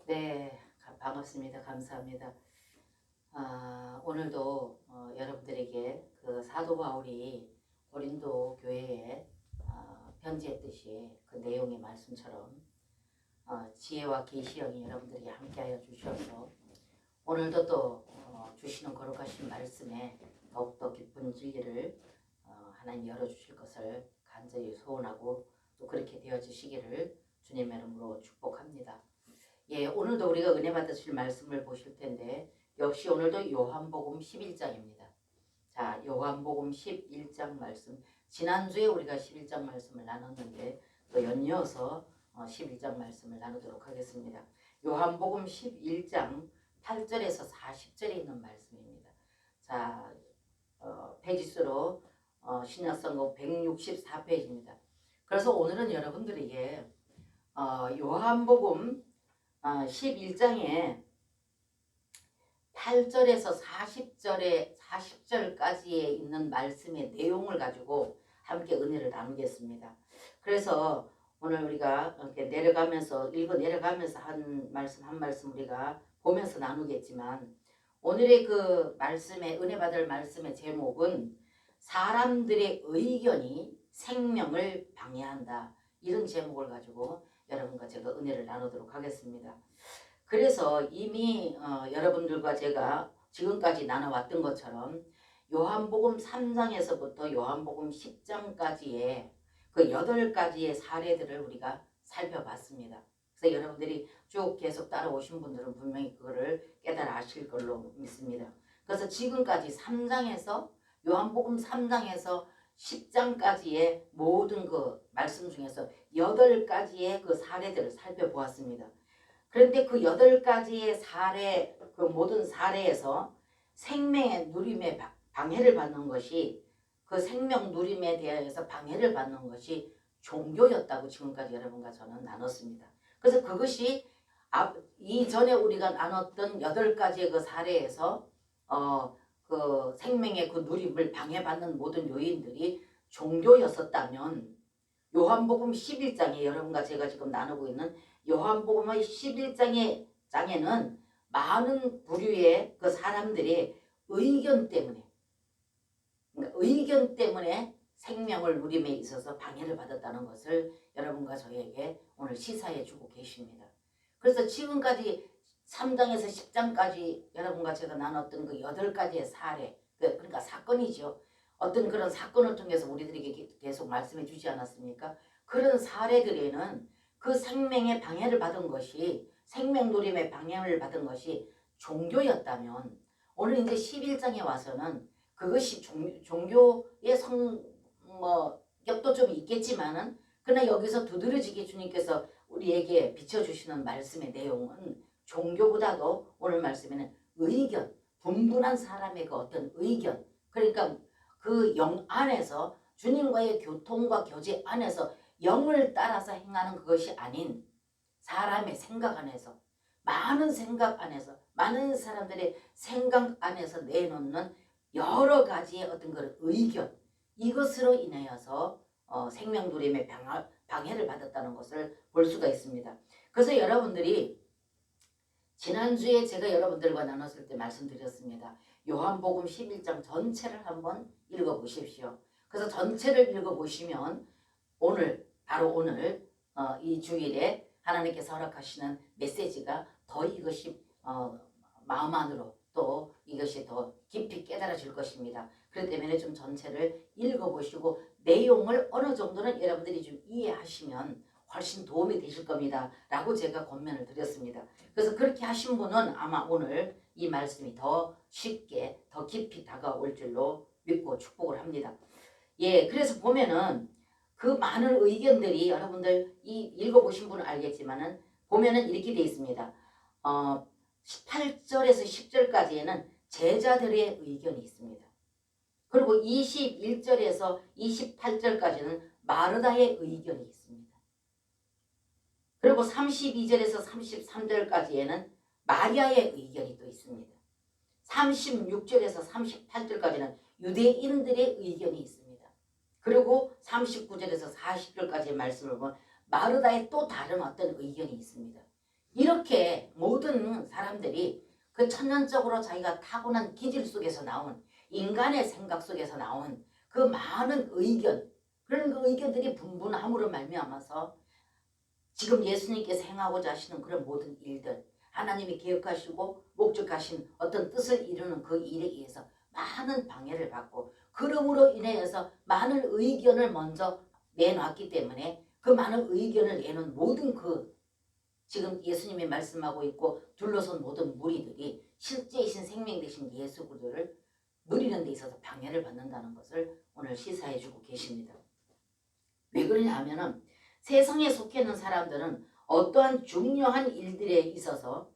네, 반갑습니다. 감사합니다. 오늘도 여러분들에게 그 사도 바울이 고린도 교회에 편지했듯이 그 내용의 말씀처럼 지혜와 계시형이 여러분들이 함께하여 주셔서 오늘도 또 주시는 거룩하신 말씀에 더욱더 기쁜 진리를 하나님 열어주실 것을 간절히 소원하고 또 그렇게 되어지시기를 주님의 이름으로 축복합니다. 예, 오늘도 우리가 은혜 받으실 말씀을 보실 텐데 역시 오늘도 요한복음 11장입니다. 자, 요한복음 11장 말씀. 지난주에 우리가 11장 말씀을 나눴는데 또 연이어서 11장 말씀을 나누도록 하겠습니다. 요한복음 11장 8절에서 40절에 있는 말씀입니다. 자, 페이지수로 신약성경 164페이지입니다. 그래서 오늘은 여러분들에게 요한복음 11장에 8절에서 40절까지에 있는 말씀의 내용을 가지고 함께 은혜를 나누겠습니다. 그래서 오늘 우리가 이렇게 내려가면서 한 말씀 우리가 보면서 나누겠지만 오늘의 그 말씀의 은혜 받을 말씀의 제목은 사람들의 의견이 생명을 방해한다. 이런 제목을 가지고 여러분과 제가 은혜를 나누도록 하겠습니다. 그래서 이미 여러분들과 제가 지금까지 나눠왔던 것처럼 요한복음 3장에서부터 요한복음 10장까지의 그 8가지의 사례들을 우리가 살펴봤습니다. 그래서 여러분들이 쭉 계속 따라오신 분들은 분명히 그거를 깨달아 아실 걸로 믿습니다. 그래서 지금까지 3장에서 요한복음 3장에서 10장까지의 모든 그 말씀 중에서 8가지의 그 사례들을 살펴보았습니다. 그런데 그 8가지의 사례, 그 모든 사례에서 생명의 누림에 방해를 받는 것이 그 생명 누림에 대해서 방해를 받는 것이 종교였다고 지금까지 여러분과 저는 나눴습니다. 그래서 그것이 이전에 우리가 나눴던 8가지의 그 사례에서 그 생명의 그 누림을 방해받는 모든 요인들이 종교였었다면 요한복음 11장에 여러분과 제가 지금 나누고 있는 요한복음의 11장에는 많은 부류의 그 사람들이 의견 때문에 생명을 누림에 있어서 방해를 받았다는 것을 여러분과 저에게 오늘 시사해 주고 계십니다. 그래서 지금까지 3장에서 10장까지 여러분과 제가 나눴던 그 8가지의 사례, 그러니까 사건이죠. 어떤 그런 사건을 통해서 우리들에게 계속 말씀해 주지 않았습니까? 그런 사례들에는 그 생명의 방해를 받은 것이, 생명 누림의 방해를 받은 것이 종교였다면 오늘 이제 11장에 와서는 그것이 종교의 격도 좀 있겠지만은 그러나 여기서 두드러지게 주님께서 우리에게 비춰주시는 말씀의 내용은 종교보다도 오늘 말씀에는 의견, 분분한 사람의 그 어떤 의견, 그러니까 그 영 안에서 주님과의 교통과 교제 안에서 영을 따라서 행하는 그것이 아닌 사람의 생각 안에서, 많은 생각 안에서, 많은 사람들의 생각 안에서 내놓는 여러 가지의 어떤 그런 의견, 이것으로 인하여서 생명 누림의 방해를 받았다는 것을 볼 수가 있습니다. 그래서 여러분들이 지난주에 제가 여러분들과 나눴을 때 말씀드렸습니다. 요한복음 11장 전체를 한번 읽어보십시오. 그래서 전체를 읽어보시면 바로 오늘 이 주일에 하나님께서 허락하시는 메시지가 더 이것이 마음 안으로 또 이것이 더 깊이 깨달아질 것입니다. 그렇기 때문에 좀 전체를 읽어보시고 내용을 어느 정도는 여러분들이 좀 이해하시면 훨씬 도움이 되실 겁니다. 라고 제가 권면을 드렸습니다. 그래서 그렇게 하신 분은 아마 오늘 이 말씀이 더 쉽게 더 깊이 다가올 줄로 믿고 축복을 합니다. 예, 그래서 보면은 그 많은 의견들이 여러분들 읽어보신 분은 알겠지만은 보면은 이렇게 되어 있습니다. 18절에서 10절까지에는 제자들의 의견이 있습니다. 그리고 21절에서 28절까지는 마르다의 의견이 있습니다. 그리고 32절에서 33절까지에는 마리아의 의견이 또 있습니다. 36절에서 38절까지는 유대인들의 의견이 있습니다. 그리고 39절에서 40절까지의 말씀을 보면 마르다의 또 다른 어떤 의견이 있습니다. 이렇게 모든 사람들이 그 천연적으로 자기가 타고난 기질 속에서 나온 인간의 생각 속에서 나온 그 많은 의견, 그런 그 의견들이 분분함으로 말미암아서 지금 예수님께서 행하고자 하시는 그런 모든 일들, 하나님이 계획하시고 목적하신 어떤 뜻을 이루는 그 일에 의해서 많은 방해를 받고, 그러므로 인해서 많은 의견을 먼저 내놨기 때문에 그 많은 의견을 내는 모든 그 지금 예수님이 말씀하고 있고 둘러선 모든 무리들이 실제이신 생명 되신 예수 그리스도를 누리는 데 있어서 방해를 받는다는 것을 오늘 시사해 주고 계십니다. 왜 그러냐 하면은 세상에 속해 있는 사람들은 어떠한 중요한 일들에 있어서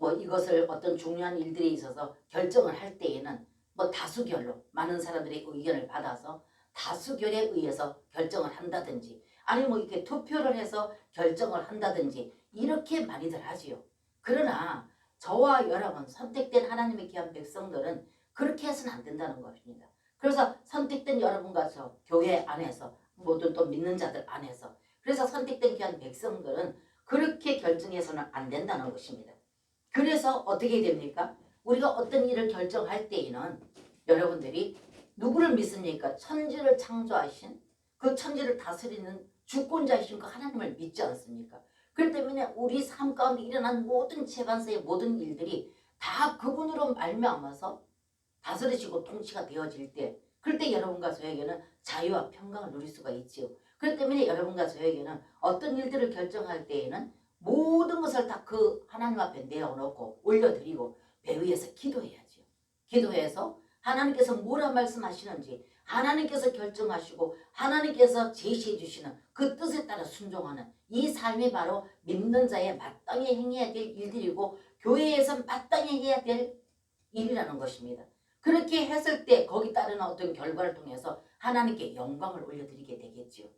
이것을 어떤 중요한 일들에 있어서 결정을 할 때에는 다수결로 많은 사람들의 의견을 받아서 다수결에 의해서 결정을 한다든지, 아니면 이렇게 투표를 해서 결정을 한다든지 이렇게 많이들 하지요. 그러나 저와 여러분 선택된 하나님의 귀한 백성들은 그렇게 해서는 안 된다는 것입니다. 그래서 선택된 여러분과 저 교회 안에서 모든 또 믿는 자들 안에서, 그래서 선택된 귀한 백성들은 그렇게 결정해서는 안 된다는 것입니다. 그래서 어떻게 됩니까? 우리가 어떤 일을 결정할 때에는 여러분들이 누구를 믿습니까? 천지를 창조하신 그 천지를 다스리는 주권자이신 그 하나님을 믿지 않습니까? 그렇기 때문에 우리 삶 가운데 일어난 모든 재반사의 모든 일들이 다 그분으로 말미암아서 다스리시고 통치가 되어질 때, 그럴 때 여러분과 저에게는 자유와 평강을 누릴 수가 있지요. 그렇기 때문에 여러분과 저에게는 어떤 일들을 결정할 때에는 모든 것을 다 그 하나님 앞에 내어놓고 올려드리고 배 위에서 기도해야죠. 기도해서 하나님께서 뭐라 말씀하시는지 하나님께서 결정하시고 하나님께서 제시해 주시는 그 뜻에 따라 순종하는 이 삶이 바로 믿는 자의 마땅히 행해야 될 일들이고 교회에서 마땅히 해야 될 일이라는 것입니다. 그렇게 했을 때 거기 따르는 어떤 결과를 통해서 하나님께 영광을 올려드리게 되겠지요.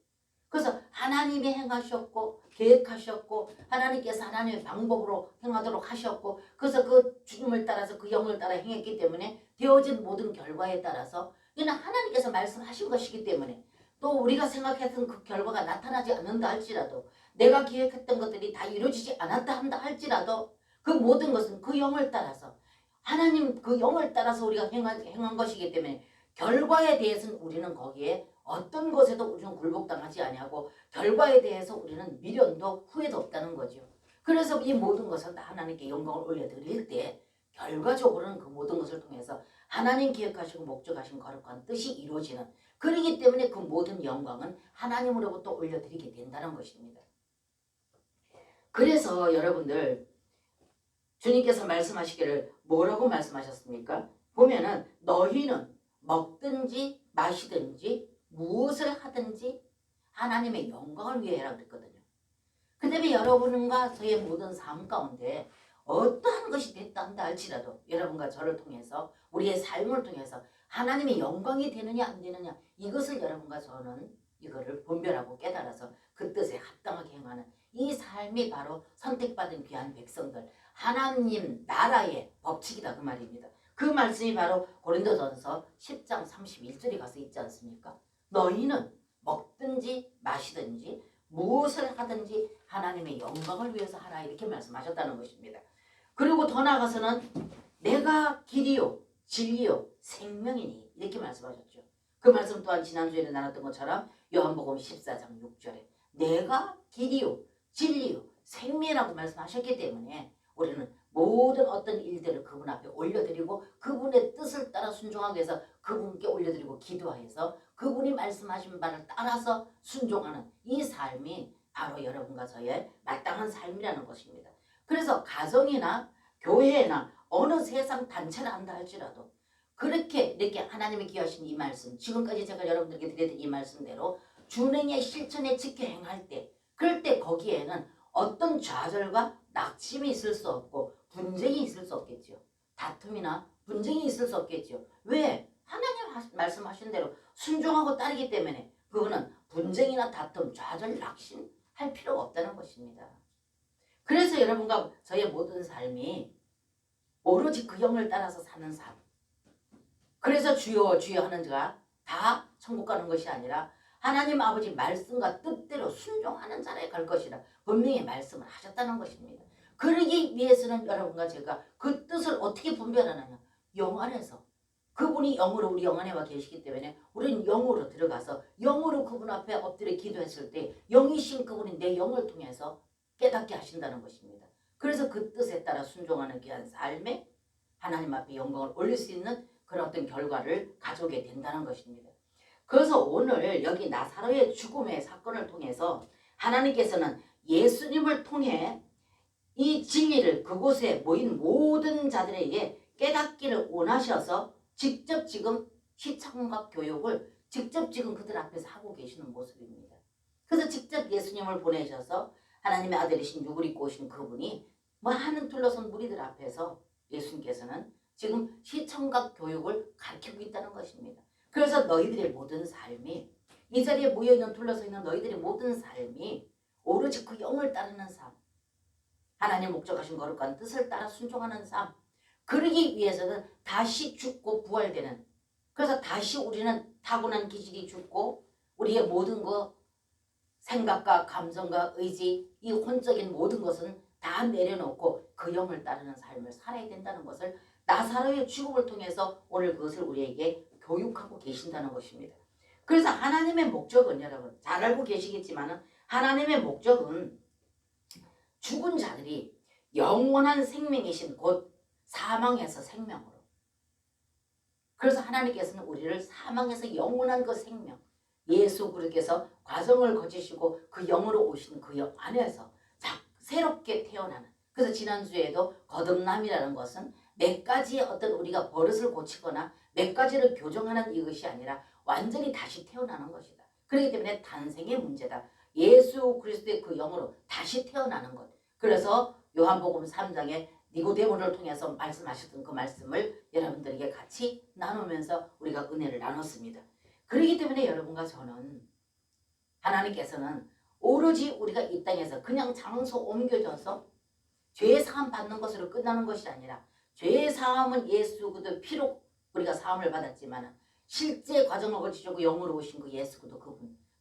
그래서 하나님이 행하셨고 계획하셨고 하나님께서 하나님의 방법으로 행하도록 하셨고, 그래서 그 주님을 따라서 그 영을 따라 행했기 때문에 되어진 모든 결과에 따라서 이는 하나님께서 말씀하신 것이기 때문에, 또 우리가 생각했던 그 결과가 나타나지 않는다 할지라도, 내가 계획했던 것들이 다 이루어지지 않았다 한다 할지라도 그 모든 것은 그 영을 따라서 하나님 그 영을 따라서 우리가 행한 것이기 때문에 결과에 대해서는 우리는 거기에 어떤 것에도 우리는 굴복당하지 아니하고 결과에 대해서 우리는 미련도 후회도 없다는 거죠. 그래서 이 모든 것을 다 하나님께 영광을 올려드릴 때 결과적으로는 그 모든 것을 통해서 하나님 계획하시고 목적하신 거룩한 뜻이 이루어지는, 그러기 때문에 그 모든 영광은 하나님으로부터 올려드리게 된다는 것입니다. 그래서 여러분들 주님께서 말씀하시기를 뭐라고 말씀하셨습니까? 보면은 너희는 먹든지 마시든지 무엇을 하든지 하나님의 영광을 위해 해라 그랬거든요. 그 다음에 여러분과 저의 모든 삶 가운데 어떠한 것이 됐다 한다 할지라도 여러분과 저를 통해서 우리의 삶을 통해서 하나님의 영광이 되느냐 안 되느냐, 이것을 여러분과 저는 이거를 분별하고 깨달아서 그 뜻에 합당하게 행하는 이 삶이 바로 선택받은 귀한 백성들, 하나님 나라의 법칙이다 그 말입니다. 그 말씀이 바로 고린도전서 10장 31절에 가서 있지 않습니까? 너희는 먹든지 마시든지 무엇을 하든지 하나님의 영광을 위해서 하라, 이렇게 말씀하셨다는 것입니다. 그리고 더 나아가서는 내가 길이요 진리요 생명이니, 이렇게 말씀하셨죠. 그 말씀 또한 지난주에 나눴던 것처럼 요한복음 14장 6절에 내가 길이요 진리요 생명이라고 말씀하셨기 때문에 우리는 모든 어떤 일들을 그분 앞에 올려드리고 그분의 뜻을 따라 순종하기 위해서 그분께 올려드리고 기도하여서 그분이 말씀하신 바를 따라서 순종하는 이 삶이 바로 여러분과 저의 마땅한 삶이라는 것입니다. 그래서 가정이나 교회나 어느 세상 단체를 한다 할지라도 그렇게 이렇게 하나님이 기하신 이 말씀, 지금까지 제가 여러분들께 드렸던 이 말씀대로 준행의 실천에 지켜 행할 때, 그럴 때 거기에는 어떤 좌절과 낙심이 있을 수 없고 분쟁이 있을 수 없겠죠. 다툼이나 분쟁이 있을 수 없겠죠. 왜? 하나님 말씀하신 대로 순종하고 따르기 때문에 그거는 분쟁이나 다툼, 좌절, 낙심 할 필요가 없다는 것입니다. 그래서 여러분과 저의 모든 삶이 오로지 그 영을 따라서 사는 삶, 그래서 주여 주여 하는 자가 다 천국 가는 것이 아니라 하나님 아버지 말씀과 뜻대로 순종하는 자라에 갈 것이라 분명히 말씀을 하셨다는 것입니다. 그러기 위해서는 여러분과 제가 그 뜻을 어떻게 분별하느냐. 영 안에서. 그분이 영으로 우리 영 안에 와 계시기 때문에 우리는 영으로 들어가서 영으로 그분 앞에 엎드려 기도했을 때 영이신 그분이 내 영을 통해서 깨닫게 하신다는 것입니다. 그래서 그 뜻에 따라 순종하는 귀한 삶에 하나님 앞에 영광을 올릴 수 있는 그런 어떤 결과를 가져오게 된다는 것입니다. 그래서 오늘 여기 나사로의 죽음의 사건을 통해서 하나님께서는 예수님을 통해 이 진리를 그곳에 모인 모든 자들에게 깨닫기를 원하셔서 직접 지금 시청각 교육을 직접 지금 그들 앞에서 하고 계시는 모습입니다. 그래서 직접 예수님을 보내셔서 하나님의 아들이신 육을 입고 오신 그분이 많은 둘러선 무리들 앞에서 예수님께서는 지금 시청각 교육을 가르치고 있다는 것입니다. 그래서 너희들의 모든 삶이 이 자리에 모여있는 둘러서 있는 너희들의 모든 삶이 오로지 그 영을 따르는 삶, 하나님 목적하신 거룩한 뜻을 따라 순종하는 삶, 그러기 위해서는 다시 죽고 부활되는, 그래서 다시 우리는 타고난 기질이 죽고 우리의 모든 것, 생각과 감정과 의지, 이 혼적인 모든 것은 다 내려놓고 그 영을 따르는 삶을 살아야 된다는 것을 나사로의 죽음을 통해서 오늘 그것을 우리에게 교육하고 계신다는 것입니다. 그래서 하나님의 목적은 여러분 잘 알고 계시겠지만 하나님의 목적은 죽은 자들이 영원한 생명이신 곧 사망에서 생명으로, 그래서 하나님께서는 우리를 사망에서 영원한 그 생명, 예수 그리스도께서 과정을 거치시고 그 영으로 오신 그 영 안에서 새롭게 태어나는, 그래서 지난주에도 거듭남이라는 것은 몇 가지의 어떤 우리가 버릇을 고치거나 몇 가지를 교정하는 이것이 아니라 완전히 다시 태어나는 것이다. 그렇기 때문에 탄생의 문제다. 예수 그리스도의 그 영으로 다시 태어나는 것. 그래서 요한복음 3장에 니고데모를 통해서 말씀하셨던 그 말씀을 여러분들에게 같이 나누면서 우리가 은혜를 나눴습니다. 그렇기 때문에 여러분과 저는 하나님께서는 오로지 우리가 이 땅에서 그냥 장소 옮겨져서 죄 사함 받는 것으로 끝나는 것이 아니라 죄 사함은 예수 그리스도 피로 우리가 사함을 받았지만 실제 과정을 거치시고 영으로 오신 그 예수 그리스도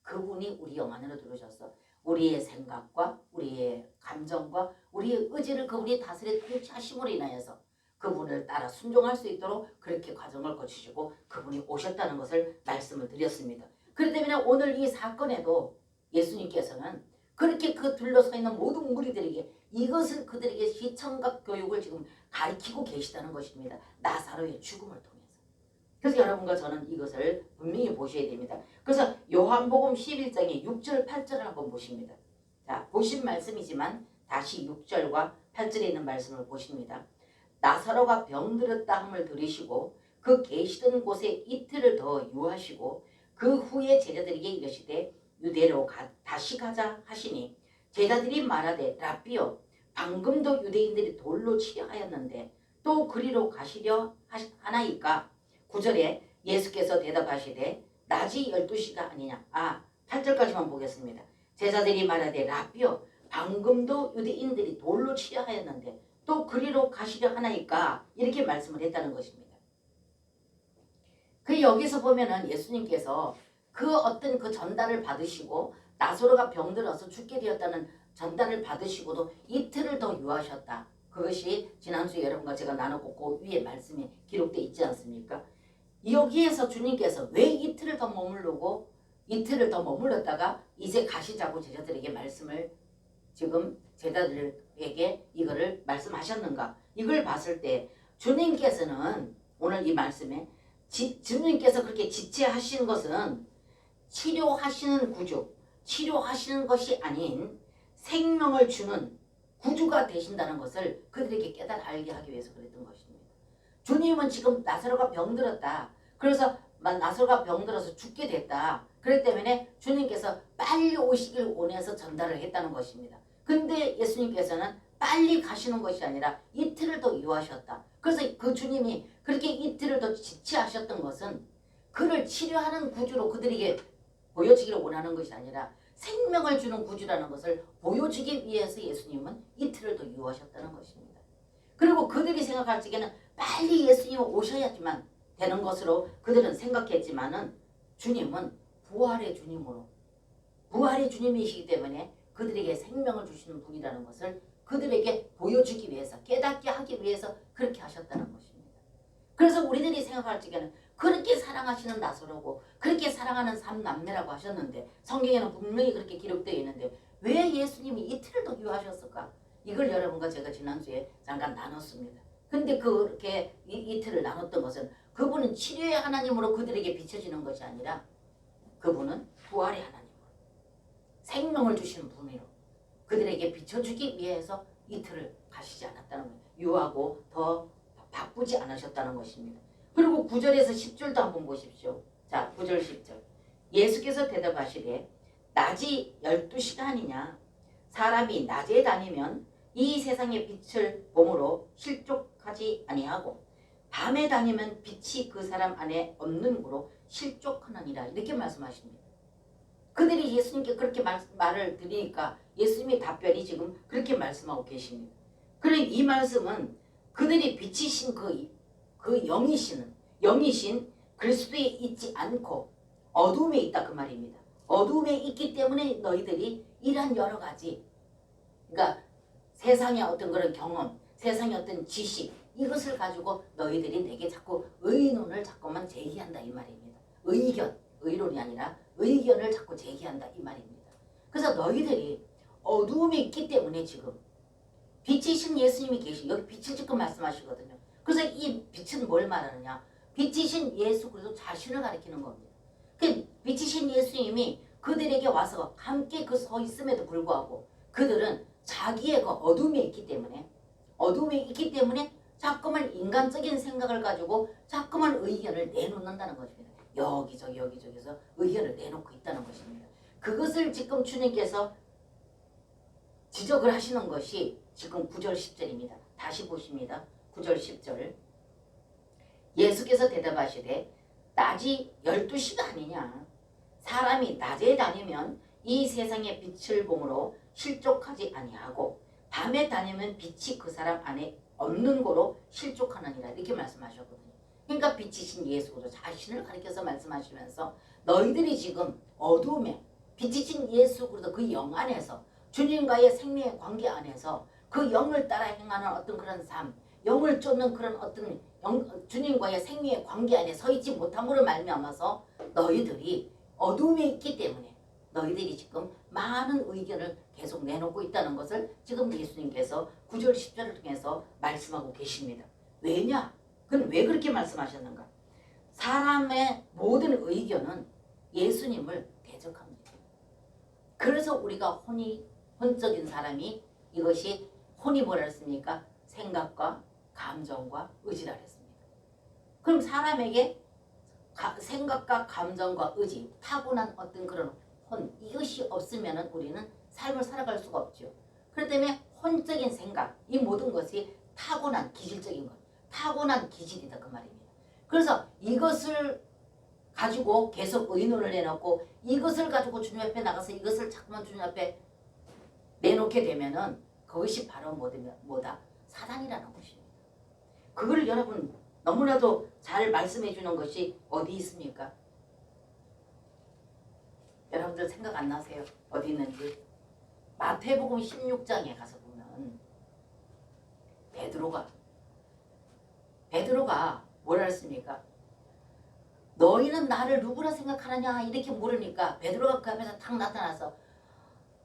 그분이 우리 영 안으로 들어오셔서 우리의 생각과 우리의 감정과 우리의 의지를 그분이 다스려 통치하심으로 인하여서 그분을 따라 순종할 수 있도록 그렇게 과정을 거치시고 그분이 오셨다는 것을 말씀을 드렸습니다. 그렇기 때문에 오늘 이 사건에도 예수님께서는 그렇게 그 둘러서 있는 모든 무리들에게 이것을 그들에게 시청각 교육을 지금 가르치고 계시다는 것입니다. 나사로의 죽음을 통해서. 그래서 여러분과 저는 이것을 분명히 보셔야 됩니다. 그래서 요한복음 11장의 6절 8절을 한번 보십니다. 자, 보신 말씀이지만 다시 6절과 8절에 있는 말씀을 보십니다. 나사로가 병들었다 함을 들으시고 그 계시던 곳에 이틀을 더 유하시고 그 후에 제자들에게 이르시되 유대로 다시 가자 하시니 제자들이 말하되 라삐요 방금도 유대인들이 돌로 치려 하였는데 또 그리로 가시려 하나이까. 9절에 예수께서 대답하시되 낮이 12시가 아니냐. 8절까지만 보겠습니다. 제자들이 말하되 라삐요 방금도 유대인들이 돌로 치려 하였는데 또 그리로 가시려 하나이까. 이렇게 말씀을 했다는 것입니다. 그 여기서 보면은 예수님께서 그 어떤 그 전달을 받으시고 나사로가 병들어서 죽게 되었다는 전달을 받으시고도 이틀을 더 유하셨다. 그것이 지난주에 여러분과 제가 나눴고 그 위에 말씀이 기록되어 있지 않습니까? 여기에서 주님께서 왜 이틀을 더 머무르고 이틀을 더 머물렀다가 이제 가시자고 제자들에게 말씀을 지금 제자들에게 이거를 말씀하셨는가? 이걸 봤을 때 주님께서는 오늘 이 말씀에 주님께서 그렇게 지체하신 것은 치료하시는 구주, 치료하시는 것이 아닌 생명을 주는 구주가 되신다는 것을 그들에게 깨달아 알게 하기 위해서 그랬던 것입니다. 주님은 지금 나사로가 병들었다. 그래서 나사로가 병들어서 죽게 됐다. 그렇기 때문에 주님께서 빨리 오시길 원해서 전달을 했다는 것입니다. 근데 예수님께서는 빨리 가시는 것이 아니라 이틀을 더 유하셨다. 그래서 그 주님이 그렇게 이틀을 더 지체하셨던 것은 그를 치료하는 구주로 그들에게 보여지기를 원하는 것이 아니라 생명을 주는 구주라는 것을 보여주기 위해서 예수님은 이틀을 더 유하셨다는 것입니다. 그리고 그들이 생각할 적에는 빨리 예수님이 오셔야지만 되는 것으로 그들은 생각했지만은 주님은 부활의 주님으로 부활의 주님이시기 때문에 그들에게 생명을 주시는 분이라는 것을 그들에게 보여주기 위해서 깨닫게 하기 위해서 그렇게 하셨다는 것입니다. 그래서 우리들이 생각할 적에는 그렇게 사랑하시는 나사로고 그렇게 사랑하는 삼남매라고 하셨는데 성경에는 분명히 그렇게 기록되어 있는데 왜 예수님이 이틀을 더 유하셨을까? 이걸 여러분과 제가 지난주에 잠깐 나눴습니다. 근데 그렇게 이틀을 나눴던 것은 그분은 치료의 하나님으로 그들에게 비춰지는 것이 아니라 그분은 부활의 하나님으로 생명을 주시는 분으로 그들에게 비춰주기 위해서 이틀을 가시지 않았다는 거예요. 유하고 더 바쁘지 않으셨다는 것입니다. 그리고 9절에서 10절도 한번 보십시오. 자, 9절 10절. 예수께서 대답하시되 낮이 12시간이냐 사람이 낮에 다니면 이 세상의 빛을 몸으로 실족하지 아니하고 밤에 다니면 빛이 그 사람 안에 없는 거로 실족하느니라 이렇게 말씀하십니다. 그들이 예수님께 그렇게 말을 드리니까 예수님의 답변이 지금 그렇게 말씀하고 계십니다. 그럼 이 말씀은 그들이 빛이신 그 영이신 그리스도에 있지 않고 어둠에 있다 그 말입니다. 어둠에 있기 때문에 너희들이 이러한 여러 가지 그러니까 세상의 어떤 그런 경험, 세상의 어떤 지식 이것을 가지고 너희들이 내게 자꾸 의논을 자꾸만 제기한다 이 말입니다. 의론이 아니라 의견을 자꾸 제기한다 이 말입니다. 그래서 너희들이 어두움에 있기 때문에 지금 빛이신 예수님이 여기 빛을 지금 말씀하시거든요. 그래서 이 빛은 뭘 말하느냐? 빛이신 예수 그리스도 자신을 가리키는 겁니다. 그 빛이신 예수님이 그들에게 와서 함께 그 서 있음에도 불구하고 그들은 자기의 그 어둠에 있기 때문에 자꾸만 인간적인 생각을 가지고 자꾸만 의견을 내놓는다는 것입니다. 여기저기서 의견을 내놓고 있다는 것입니다. 그것을 지금 주님께서 지적을 하시는 것이 지금 9절 10절입니다. 다시 보십니다. 9절 10절. 예수께서 대답하시되 낮이 12시가 아니냐 사람이 낮에 다니면 이 세상의 빛을 보므로 실족하지 아니하고 밤에 다니면 빛이 그 사람 안에 없는 거로 실족하느니라 이렇게 말씀하셨거든요. 그러니까 빛이신 예수로 자신을 가리켜서 말씀하시면서 너희들이 지금 어두움에 빛이신 예수 그리스도 그 영 안에서 주님과의 생명의 관계 안에서 그 영을 따라 행하는 어떤 그런 삶 영을 쫓는 그런 어떤 주님과의 생명의 관계 안에 서 있지 못함으로 말미암아서 너희들이 어두움에 있기 때문에 너희들이 지금 많은 의견을 계속 내놓고 있다는 것을 지금 예수님께서 9절 10절을 통해서 말씀하고 계십니다. 왜냐? 그건 왜 그렇게 말씀하셨는가? 사람의 모든 의견은 예수님을 대적합니다. 그래서 우리가 혼적인 사람이 이것이 혼이 뭐라 했습니까? 생각과 감정과 의지라 했습니다. 그럼 사람에게 생각과 감정과 의지, 타고난 어떤 그런 혼, 이것이 없으면 우리는 삶을 살아갈 수가 없죠. 그렇기 때문에 혼적인 생각, 이 모든 것이 타고난 기질적인 것, 타고난 기질이다 그 말입니다. 그래서 이것을 가지고 계속 의논을 내놓고 이것을 가지고 주님 앞에 나가서 이것을 자꾸만 주님 앞에 내놓게 되면은 그것이 바로 뭐다? 사단이라는 것입니다. 그걸 여러분 너무나도 잘 말씀해 주는 것이 어디 있습니까? 여러분들 생각 안 나세요? 어디 있는지? 마태복음 16장에 가서 보면 베드로가 뭐라 했습니까? 너희는 나를 누구라 생각하느냐 이렇게 물으니까 베드로가 그 앞에서 탁 나타나서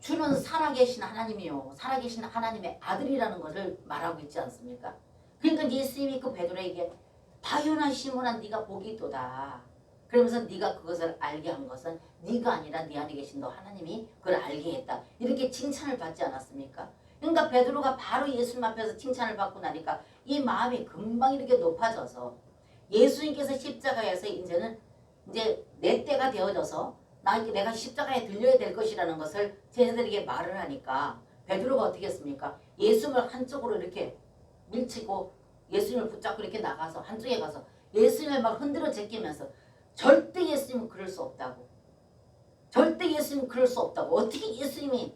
주는 살아계신 하나님이요 살아계신 하나님의 아들이라는 것을 말하고 있지 않습니까? 그러니까 예수님이 그 베드로에게 바요나 시몬아 네가 복이 있도다. 그러면서 네가 그것을 알게 한 것은 네가 아니라 네 안에 계신 너 하나님이 그걸 알게 했다. 이렇게 칭찬을 받지 않았습니까? 그러니까 베드로가 바로 예수님 앞에서 칭찬을 받고 나니까 이 마음이 금방 이렇게 높아져서 예수님께서 십자가에서 이제 내 때가 되어져서 내가 십자가에 들려야 될 것이라는 것을 제자들에게 말을 하니까 베드로가 어떻게 했습니까? 예수님을 한쪽으로 이렇게 밀치고 예수님을 붙잡고 이렇게 나가서 한쪽에 가서 예수님을 막 흔들어 제끼면서 절대 예수님은 그럴 수 없다고. 절대 예수님은 그럴 수 없다고. 어떻게 예수님이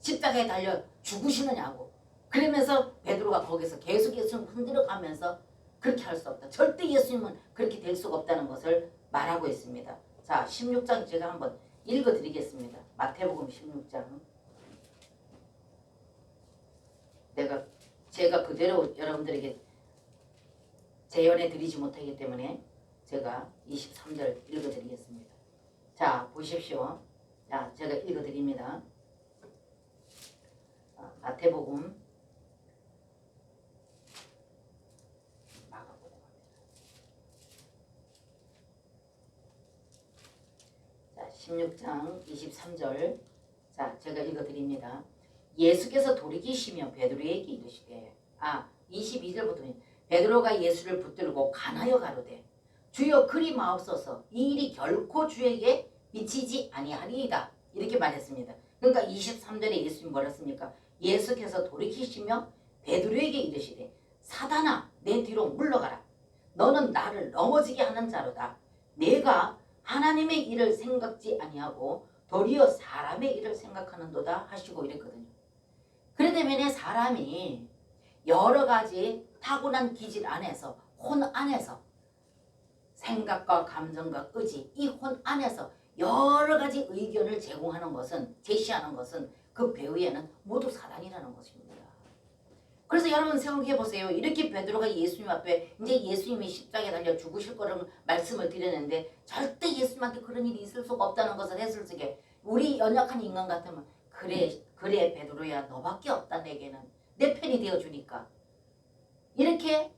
십자가에 달려 죽으시느냐고. 그러면서 베드로가 거기서 계속 예수님을 흔들어 가면서 그렇게 할 수 없다. 절대 예수님은 그렇게 될 수가 없다는 것을 말하고 있습니다. 자, 16장 제가 한번 읽어드리겠습니다. 마태복음 16장. 제가 그대로 여러분들에게 재연해 드리지 못하기 때문에 제가 23절 읽어드리겠습니다. 자, 보십시오. 자, 제가 읽어드립니다. 마태복음 자, 16장 23절. 자, 제가 읽어드립니다. 예수께서 돌이키시며 베드로에게 이르시되 22절부터 베드로가 예수를 붙들고 간하여 가로되 주여 그리 마옵소서 이 일이 결코 주에게 미치지 아니하리이다 이렇게 말했습니다. 그러니까 23절에 예수님 뭐라 했습니까? 예수께서 돌이키시며 베드로에게 이르시되 사단아 내 뒤로 물러가라. 너는 나를 넘어지게 하는 자로다. 내가 하나님의 일을 생각지 아니하고 도리어 사람의 일을 생각하는도다 하시고 이랬거든요. 그래 때문에 사람이 여러 가지 타고난 기질 안에서 혼 안에서 생각과 감정과 의지 이 혼 안에서 여러 가지 의견을 제공하는 것은 제시하는 것은 그 배후에는 모두 사단이라는 것입니다. 그래서 여러분 생각해 보세요. 이렇게 베드로가 예수님 앞에 이제 예수님이 십자가에 달려 죽으실 거라는 말씀을 드렸는데 절대 예수님한테 그런 일이 있을 수가 없다는 것을 했을 적에 우리 연약한 인간 같으면 그래 베드로야 너밖에 없다 내게는 내 편이 되어주니까 이렇게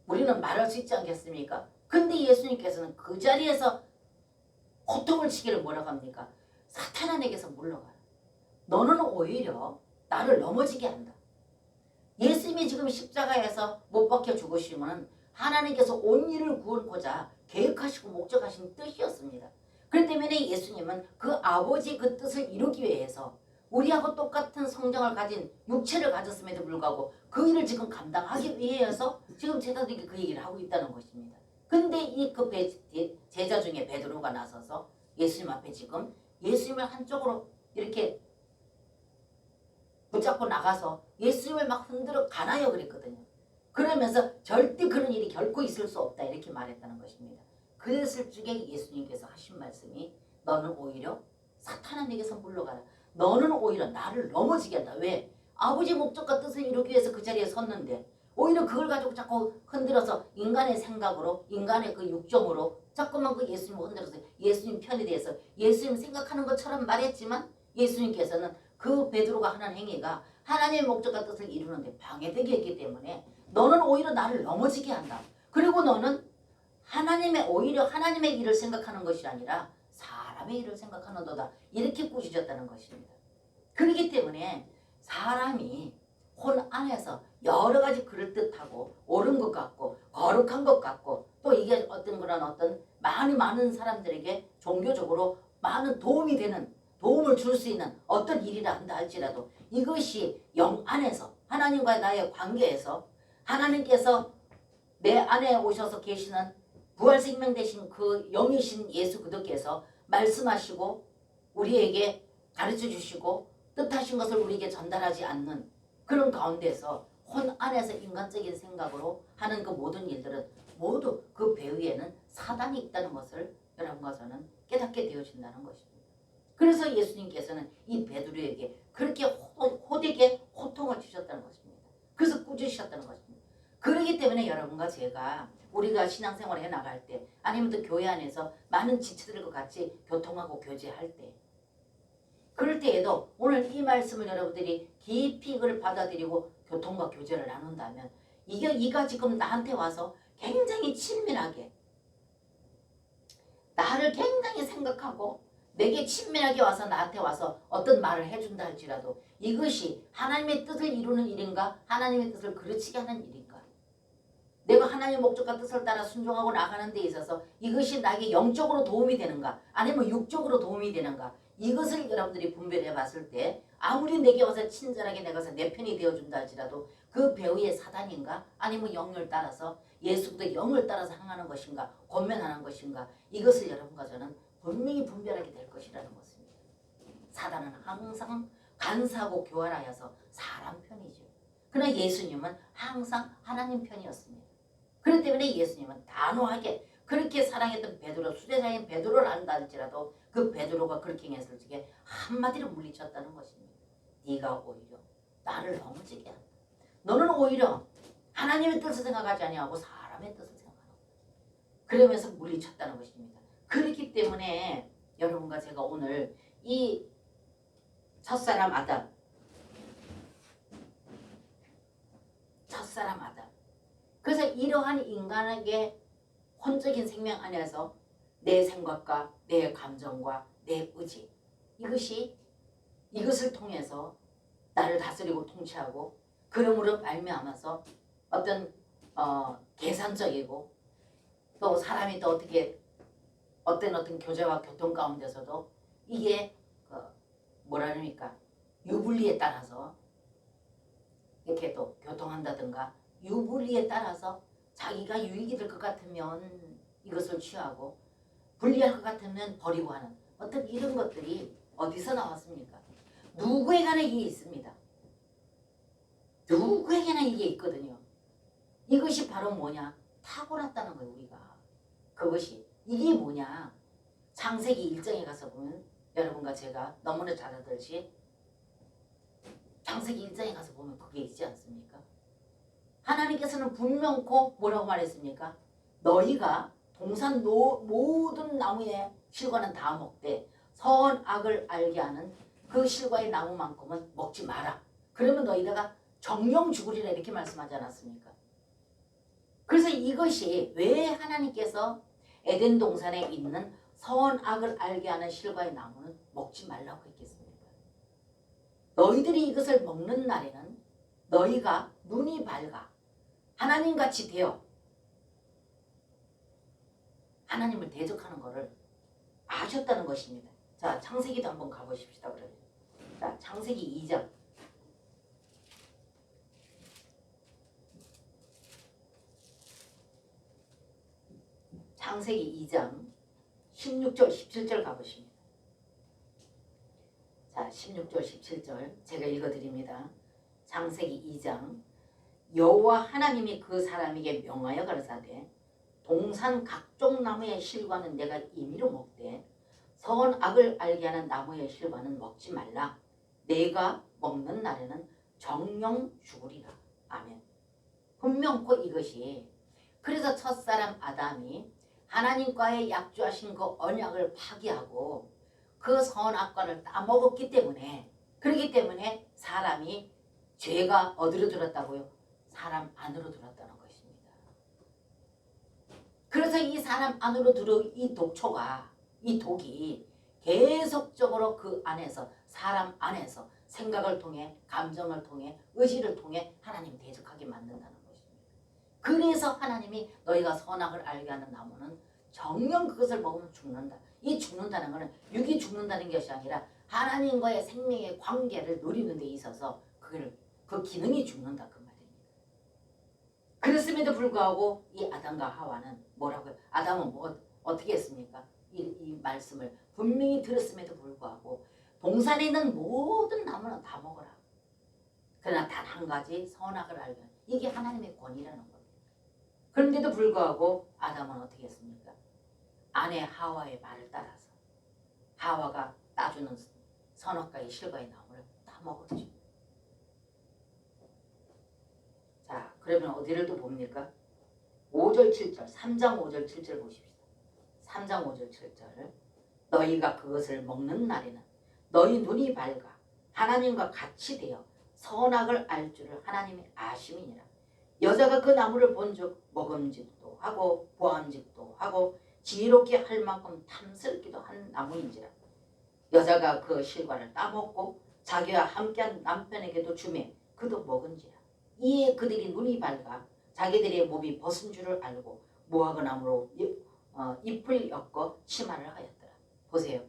우리는 말할 수 있지 않겠습니까? 근데 예수님께서는 그 자리에서 고통을 치기를 뭐라고 합니까? 사탄아 내게서 물러가라. 너는 오히려 나를 넘어지게 한다. 예수님이 지금 십자가에서 못 박혀 죽으시면 하나님께서 온 일을 구원고자 계획하시고 목적하신 뜻이었습니다. 그렇기 때문에 예수님은 그 아버지 그 뜻을 이루기 위해서 우리하고 똑같은 성정을 가진 육체를 가졌음에도 불구하고 그 일을 지금 감당하기 위해서 지금 제자들이 그 얘기를 하고 있다는 것입니다. 근데 이 그 제자 중에 베드로가 나서서 예수님 앞에 지금 예수님을 한쪽으로 이렇게 붙잡고 나가서 예수님을 막 흔들어 가나요 그랬거든요. 그러면서 절대 그런 일이 결코 있을 수 없다 이렇게 말했다는 것입니다. 그랬을 적에 예수님께서 하신 말씀이 너는 오히려 사탄아 내게서 물러가라. 너는 오히려 나를 넘어지게 한다. 왜? 아버지 목적과 뜻을 이루기 위해서 그 자리에 섰는데 오히려 그걸 가지고 자꾸 흔들어서 인간의 생각으로 인간의 그 육정으로 자꾸만 그 예수님을 흔들어서 예수님 편에 대해서 예수님 생각하는 것처럼 말했지만 예수님께서는 그 베드로가 하는 행위가 하나님의 목적과 뜻을 이루는데 방해되게 했기 때문에 너는 오히려 나를 넘어지게 한다. 그리고 너는 오히려 하나님의 일을 생각하는 것이 아니라 사람의 일을 생각하는도다. 이렇게 꾸짖었다는 것입니다. 그렇기 때문에 사람이 혼 안에서 여러 가지 그럴듯하고 옳은 것 같고 거룩한 것 같고 또 이게 어떤 많은 사람들에게 종교적으로 많은 도움을 줄 수 있는 어떤 일이라 한다 할지라도 이것이 영 안에서 하나님과 나의 관계에서 하나님께서 내 안에 오셔서 계시는 부활생명 되신 그 영이신 예수 그리스도께서 말씀하시고 우리에게 가르쳐 주시고 뜻하신 것을 우리에게 전달하지 않는 그런 가운데서 혼 안에서 인간적인 생각으로 하는 그 모든 일들은 모두 그 배후에는 사단이 있다는 것을 여러분과 저는 깨닫게 되어진다는 것입니다. 그래서 예수님께서는 이 베드로에게 그렇게 호되게 호통을 주셨다는 것입니다. 그래서 꾸짖으셨다는 것입니다. 그렇기 때문에 여러분과 제가 우리가 신앙생활을 해나갈 때 아니면 또 교회 안에서 많은 지체들과 같이 교통하고 교제할 때 그럴 때에도 오늘 이 말씀을 여러분들이 깊이 이걸 받아들이고 교통과 교제를 나눈다면 이가 지금 나한테 와서 굉장히 친밀하게 나를 굉장히 생각하고 내게 친밀하게 와서 나한테 와서 어떤 말을 해준다 할지라도 이것이 하나님의 뜻을 이루는 일인가 하나님의 뜻을 그르치게 하는 일인가 내가 하나님의 목적과 뜻을 따라 순종하고 나가는 데 있어서 이것이 나에게 영적으로 도움이 되는가 아니면 육적으로 도움이 되는가 이것을 여러분들이 분별해 봤을 때 아무리 내게 와서 친절하게 내가서 내 편이 되어준다 할지라도 그 배후의 사단인가 아니면 영을 따라서 예수도 영을 따라서 행하는 것인가 권면하는 것인가 이것을 여러분과 저는 분명히 분별하게 될 것이라는 것입니다. 사단은 항상 간사하고 교활하여서 사람 편이죠. 그러나 예수님은 항상 하나님 편이었습니다. 그렇기 때문에 예수님은 단호하게 그렇게 사랑했던 베드로, 수제자인 베드로를 안다 할지라도 그 베드로가 그렇게 행했을 적에 한마디로 물리쳤다는 것입니다. 네가 오히려 나를 넘어지게 한다. 너는 오히려 하나님의 뜻을 생각하지 아니하고 사람의 뜻을 생각하는 거예요. 그러면서 물리쳤다는 것입니다. 그렇기 때문에 여러분과 제가 오늘 이 첫사람 아담, 그래서 이러한 인간에게 혼적인 생명 안에서 내 생각과 내 감정과 내 의지, 이것을 통해서 나를 다스리고 통치하고, 그러므로 말미암아서 어떤 계산적이고, 또 사람이 또 어떤 교제와 교통 가운데서도 이게 뭐라 그럽니까, 유불리에 따라서 이렇게 또 교통한다든가 유불리에 따라서 자기가 유익이 될 것 같으면 이것을 취하고 불리할 것 같으면 버리고 하는 어떤 이런 것들이 어디서 나왔습니까? 누구에게나 이게 있습니다. 누구에게나 이게 있거든요. 이것이 바로 뭐냐? 타고났다는 거예요, 우리가. 이게 뭐냐? 창세기 1장에 가서 보면 여러분과 제가 너무나 잘 알듯이 창세기 1장에 가서 보면 그게 있지 않습니까? 하나님께서는 분명코 뭐라고 말했습니까? 너희가 동산 모든 나무의 실과는 다 먹되 선악을 알게 하는 그 실과의 나무만큼은 먹지 마라. 그러면 너희가 정령 죽으리라 이렇게 말씀하지 않았습니까? 그래서 이것이 왜 하나님께서 에덴 동산에 있는 선악을 알게 하는 실과의 나무는 먹지 말라고 했겠습니까? 너희들이 이것을 먹는 날에는 너희가 눈이 밝아 하나님같이 되어 하나님을 대적하는 것을 아셨다는 것입니다. 자, 창세기도 한번 가보십시다. 그러면. 자, 창세기 2장. 창세기 2장 16절 17절 가보십니다. 자, 16절 17절 제가 읽어드립니다. 창세기 2장. 여호와 하나님이 그 사람에게 명하여 가라사대 동산 각종 나무의 실과는 내가 임의로 먹되 선악을 알게 하는 나무의 실과는 먹지 말라. 내가 먹는 날에는 정령 죽으리라. 아멘. 분명코 이것이, 그래서 첫사람 아담이 하나님과의 약조하신 그 언약을 파기하고 그 선악과를 따먹었기 때문에, 그렇기 때문에 사람이 죄가 어디로 들었다고요? 사람 안으로 들었다는 것입니다. 그래서 이 사람 안으로 들어온 이 독이 계속적으로 그 안에서, 사람 안에서 생각을 통해, 감정을 통해, 의지를 통해 하나님 대적하게 만든다는 것입니다. 그래서 하나님이 너희가 선악을 알게 하는 나무는 정녕 그것을 먹으면 죽는다. 이 죽는다는 것은 육이 죽는다는 것이 아니라 하나님과의 생명의 관계를 누리는 데 있어서 그 기능이 죽는다 그 말입니다. 그랬음에도 불구하고 이 아담과 하와는 뭐라고요? 아담은 어떻게 했습니까? 이 말씀을 분명히 들었음에도 불구하고 동산에 있는 모든 나무는 다 먹어라. 그러나 단 한 가지 선악을 알게 하는, 이게 하나님의 권위라는 겁니다. 그런데도 불구하고 아담은 어떻게 했습니까? 아내 하와의 말을 따라서 하와가 따주는 선악과의 실과의 나무를 다 먹었죠. 자, 그러면 어디를 또 봅니까? 5절 7절 3장 5절 7절 보십시다. 3장 5절 7절. 너희가 그것을 먹는 날에는 너희 눈이 밝아 하나님과 같이 되어 선악을 알 줄을 하나님이 아심이니라. 여자가 그 나무를 본즉 먹음직도 하고 보암직도 하고 지혜롭게 할 만큼 탐스럽기도 한 나무인지라. 여자가 그 실과를 따먹고 자기와 함께한 남편에게도 주매 그도 먹은지라. 이에 그들이 눈이 밝아 자기들의 몸이 벗은 줄을 알고 무화과 나무로 잎을 엮어 치마를 하였더라. 보세요.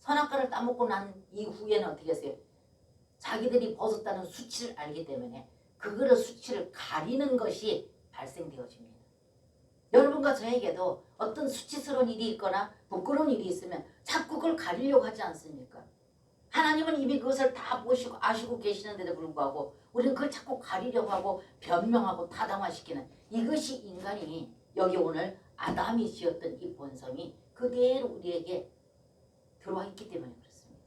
선악과를 따먹고 난 이후에는 어떻게 했어요? 자기들이 벗었다는 수치를 알기 때문에 그거를 수치를 가리는 것이 발생되어집니다. 여러분과 저에게도 어떤 수치스러운 일이 있거나 부끄러운 일이 있으면 자꾸 그걸 가리려고 하지 않습니까? 하나님은 이미 그것을 다 보시고 아시고 계시는데도 불구하고 우리는 그걸 자꾸 가리려고 하고 변명하고 타당화시키는, 이것이 인간이 여기 오늘 아담이 지었던 이 본성이 그대로 우리에게 들어와 있기 때문에 그렇습니다.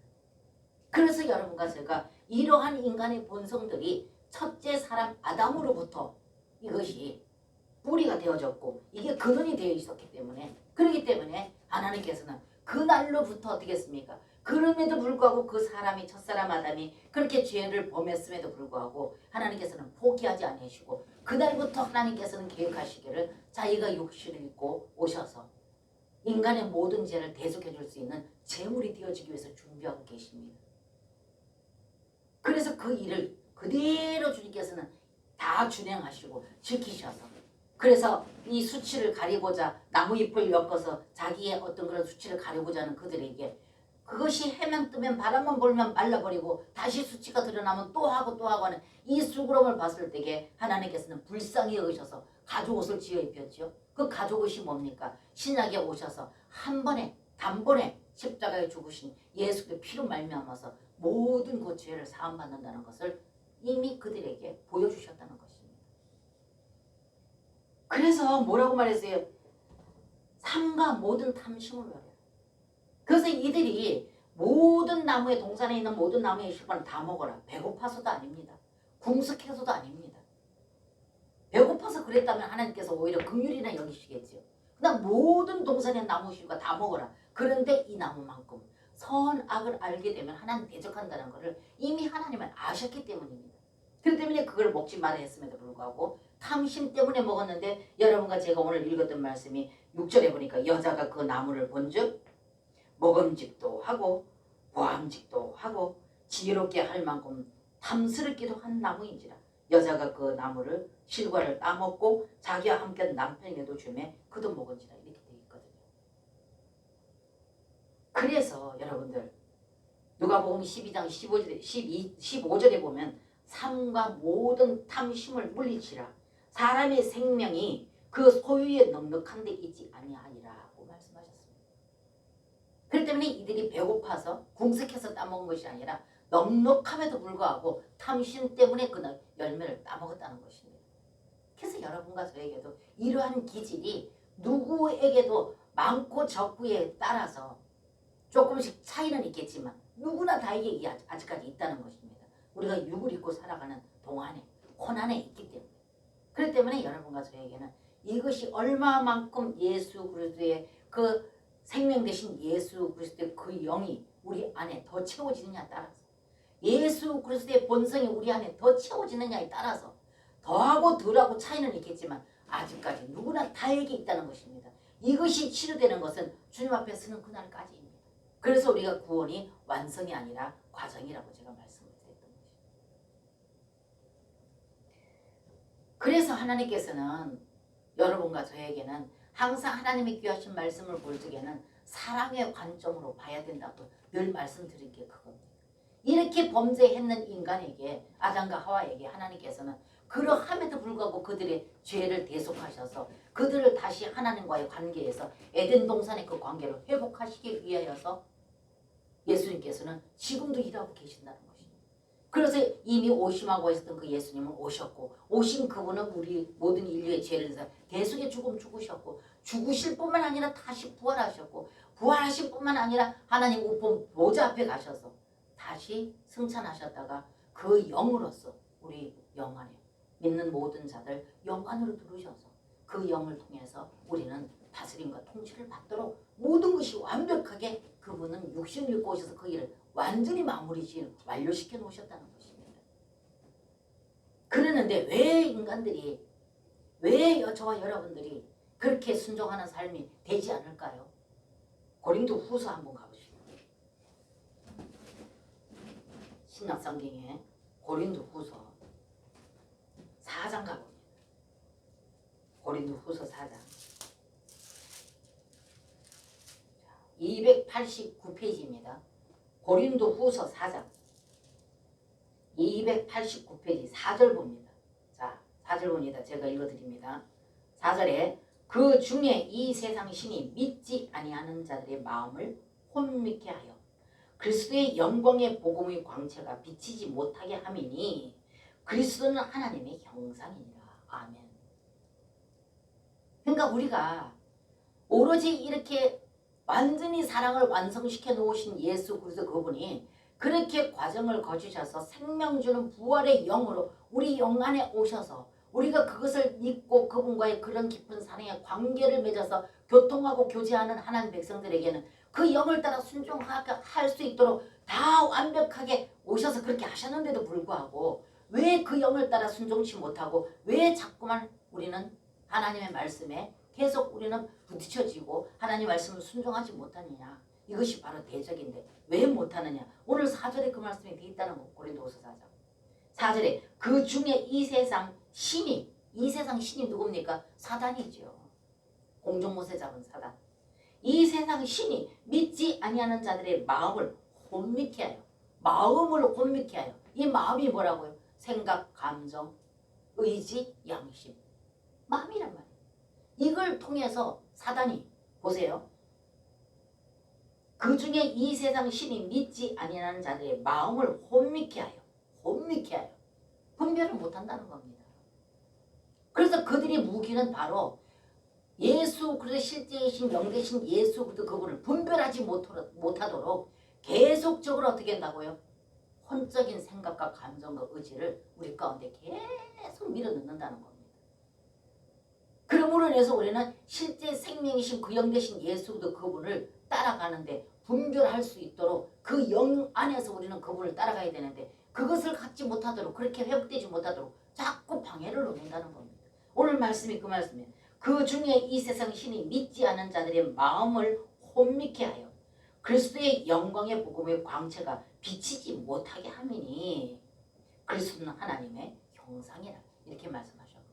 그래서 여러분과 제가 이러한 인간의 본성들이 첫째 사람 아담으로부터 이것이 뿌리가 되어졌고 이게 근원이 되어 있었기 때문에 그렇기 때문에 하나님께서는 그날로부터 어떻게 했습니까? 그럼에도 불구하고 그 사람이 첫사람 아담이 그렇게 죄를 범했음에도 불구하고 하나님께서는 포기하지 않으시고 그날부터 하나님께서는 계획하시기를 자기가 육신을 입고 오셔서 인간의 모든 죄를 대속해 줄 수 있는 제물이 되어지기 위해서 준비하고 계십니다. 그래서 그 일을 그대로 주님께서는 다 준행하시고 지키셔서 그래서 이 수치를 가리고자 나무잎을 엮어서 자기의 어떤 그런 수치를 가리고자 하는 그들에게 그것이 해만 뜨면 바람만 불면 말라버리고 다시 수치가 드러나면 또 하고 또 하고 하는 이 수고름을 봤을 때에 하나님께서는 불쌍히 여기셔서 가죽옷을 지어 입혔죠. 그 가죽옷이 뭡니까? 신약에 오셔서 한 번에 단번에 십자가에 죽으신 예수의 피로 말미암아서 모든 그 죄를 사함받는다는 것을 이미 그들에게 보여주셨다는 것입니다. 그래서 뭐라고 말했어요? 삶과 모든 탐심을 버려요. 그래서 이들이 모든 나무에 동산에 있는 모든 나무의 실과를 다 먹어라. 배고파서도 아닙니다. 궁숙해서도 아닙니다. 배고파서 그랬다면 하나님께서 오히려 긍휼이나 여기시겠죠. 그냥 모든 동산의 나무 실과 다 먹어라. 그런데 이 나무만큼 선악을 알게 되면 하나님 대적한다는 것을 이미 하나님은 아셨기 때문입니다. 그렇기 때문에 그걸 먹지 말아 했음에도 불구하고 탐심 때문에 먹었는데 여러분과 제가 오늘 읽었던 말씀이 6절에 보니까 여자가 그 나무를 본즉 먹음직도 하고 보암직도 하고 지혜롭게 할 만큼 탐스럽기도 한 나무인지라 여자가 그 나무를 실과를 따먹고 자기와 함께 남편에게도 주매 그도 먹은지라 이렇게 되어 있거든요. 그래서 여러분들 누가복음 12장 15절에 보면 삶과 모든 탐심을 물리치라 사람의 생명이 그 소유에 넉넉한 데 있지 아니하니라고 말씀하셨습니다. 그렇기 때문에 이들이 배고파서 궁색해서 따먹은 것이 아니라 넉넉함에도 불구하고 탐심 때문에 그 열매를 따먹었다는 것입니다. 그래서 여러분과 저에게도 이러한 기질이 누구에게도 많고 적고에 따라서 조금씩 차이는 있겠지만 누구나 다에게 이게 아직까지 있다는 것입니다. 우리가 육을 입고 살아가는 동안에 고난에 있기 때문에 그렇기 때문에 여러분과 저에게는 이것이 얼마만큼 예수 그리스도의 그 생명 되신 예수 그리스도의 그 영이 우리 안에 더 채워지느냐에 따라서 예수 그리스도의 본성이 우리 안에 더 채워지느냐에 따라서 더하고 덜하고 차이는 있겠지만 아직까지 누구나 다에게 있다는 것입니다. 이것이 치료되는 것은 주님 앞에 서는 그날까지입니다. 그래서 우리가 구원이 완성이 아니라 과정이라고 제가 말씀을 드렸던 것입니다. 그래서 하나님께서는 여러분과 저에게는 항상 하나님이 귀하신 말씀을 볼 적에는 사랑의 관점으로 봐야 된다고 늘 말씀드린 게 그겁니다. 이렇게 범죄했는 인간에게 아담과 하와에게 하나님께서는 그러함에도 불구하고 그들의 죄를 대속하셔서 그들을 다시 하나님과의 관계에서 에덴 동산의 그 관계를 회복하시기 위하여서 예수님께서는 지금도 일하고 계신다는 것입니다. 그래서 이미 오심하고 있었던 그 예수님은 오셨고 오신 그분은 우리 모든 인류의 죄를 위해서 대속의 죽음 죽으셨고 죽으실 뿐만 아니라 다시 부활하셨고 부활하실 뿐만 아니라 하나님 우편 보좌 앞에 가셔서 다시 승천하셨다가 그 영으로서 우리 영 안에 믿는 모든 자들 영 안으로 들으셔서 그 영을 통해서 우리는 다스림과 통치를 받도록 모든 것이 완벽하게 그분은 육신을 입고 오셔서 그 일을 완전히 마무리 완료시켜 놓으셨다는 것입니다. 그러는데 왜 인간들이 왜 저와 여러분들이 그렇게 순종하는 삶이 되지 않을까요? 고린도 후서 한번 가보시죠. 신약성경에 고린도 후서 4장 가봅니다. 고린도 후서 4장 289페이지입니다. 고린도 후서 4장 289페이지 4절 봅니다. 자, 4절 봅니다. 제가 읽어드립니다. 4절에 그 중에 이 세상 신이 믿지 아니하는 자들의 마음을 혼미케 하여 그리스도의 영광의 복음의 광채가 비치지 못하게 함이니 그리스도는 하나님의 형상이니라. 아멘. 그러니까 우리가 오로지 이렇게 완전히 사랑을 완성시켜 놓으신 예수 그리스도 그분이 그렇게 과정을 거치셔서 생명 주는 부활의 영으로 우리 영 안에 오셔서 우리가 그것을 믿고 그분과의 그런 깊은 사랑의 관계를 맺어서 교통하고 교제하는 하나님 백성들에게는 그 영을 따라 순종하게 할 수 있도록 다 완벽하게 오셔서 그렇게 하셨는데도 불구하고 왜 그 영을 따라 순종치 못하고 왜 자꾸만 우리는 하나님의 말씀에 계속 우리는 부딪혀지고 하나님 말씀을 순종하지 못하느냐. 이것이 바로 대적인데 왜 못하느냐. 오늘 4절에 그 말씀이 되어 있다는 거. 고린도후서 4장 4절에 그 중에 이 세상 신이 누굽니까? 사단이죠. 공중못에 잡은 사단. 이 세상 신이 믿지 아니하는 자들의 마음을 혼미케 하여 마음을 혼미케 하여 이 마음이 뭐라고요? 생각, 감정, 의지, 양심 마음이란 말이에요. 이걸 통해서 사단이 보세요. 그 중에 이 세상 신이 믿지 아니하는 자들의 마음을 혼미케 하여 분별을 못한다는 겁니다. 그래서 그들의 무기는 바로 예수 그리스도 실제이신 영되신 예수 그리스도 그분을 분별하지 못하도록 계속적으로 어떻게 한다고요? 혼적인 생각과 감정과 의지를 우리 가운데 계속 밀어넣는다는 겁니다. 그러므로 인해서 우리는 실제 생명이신 그 영되신 예수 그리스도 그분을 따라가는데 분별할 수 있도록 그 영 안에서 우리는 그분을 따라가야 되는데 그것을 갖지 못하도록 그렇게 회복되지 못하도록 자꾸 방해를 놓는다는 겁니다. 오늘 말씀이 그 말씀이에요. 그 중에 이 세상 신이 믿지 않은 자들의 마음을 혼미케 하여 그리스도의 영광의 복음의 광채가 비치지 못하게 하미니 그리스도는 하나님의 형상이라 이렇게 말씀하셨거든요.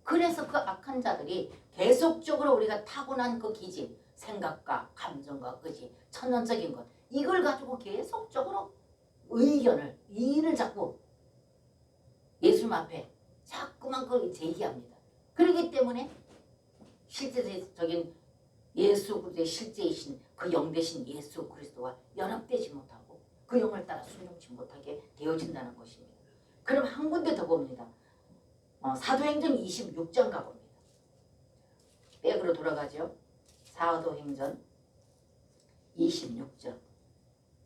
그래서 그 악한 자들이 계속적으로 우리가 타고난 그 기질 생각과 감정과 의지 천연적인 것 이걸 가지고 계속적으로 의견을 이의를 자꾸 예수님 앞에 자꾸만 그걸 제기합니다. 그렇기 때문에 실제적인 예수 그리스도의 실제이신 그 영되신 예수 그리스도와 연합되지 못하고 그 영을 따라 순종치 못하게 되어진다는 것입니다. 그럼 한 군데 더 봅니다. 사도행전 26장 가봅니다. 백으로 돌아가죠. 사도행전 26장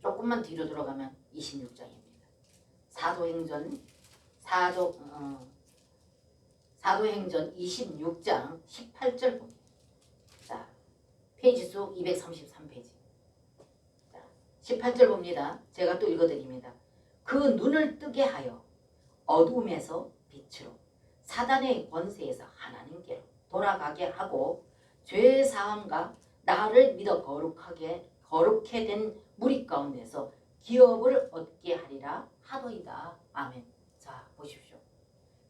조금만 뒤로 돌아가면 26장입니다. 사도행전 26장 18절 봅니다. 자, 페이지 수 233페이지. 자, 18절 봅니다. 제가 또 읽어드립니다. 그 눈을 뜨게 하여 어두움에서 빛으로 사단의 권세에서 하나님께로 돌아가게 하고 죄 사함과 나를 믿어 거룩해 된 무리 가운데서 기업을 얻게 하리라 하더이다. 아멘. 자, 보십시오.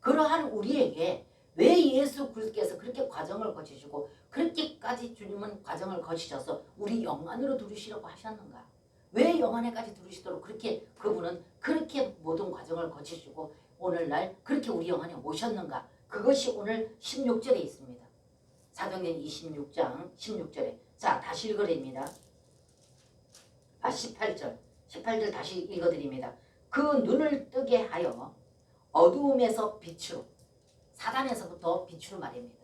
그러한 우리에게 왜 예수 그리스도께서 그렇게 과정을 거치시고 그렇게까지 주님은 과정을 거치셔서 우리 영 안으로 들으시려고 하셨는가? 왜 영 안에까지 들으시도록 그렇게 그분은 그렇게 모든 과정을 거치시고 오늘날 그렇게 우리 영 안에 오셨는가? 그것이 오늘 16절에 있습니다. 사도행전 26장 16절에 자 다시 읽어드립니다. 18절 다시 읽어드립니다. 그 눈을 뜨게 하여 어두움에서 빛으로 사단에서부터 빛으로 말입니다.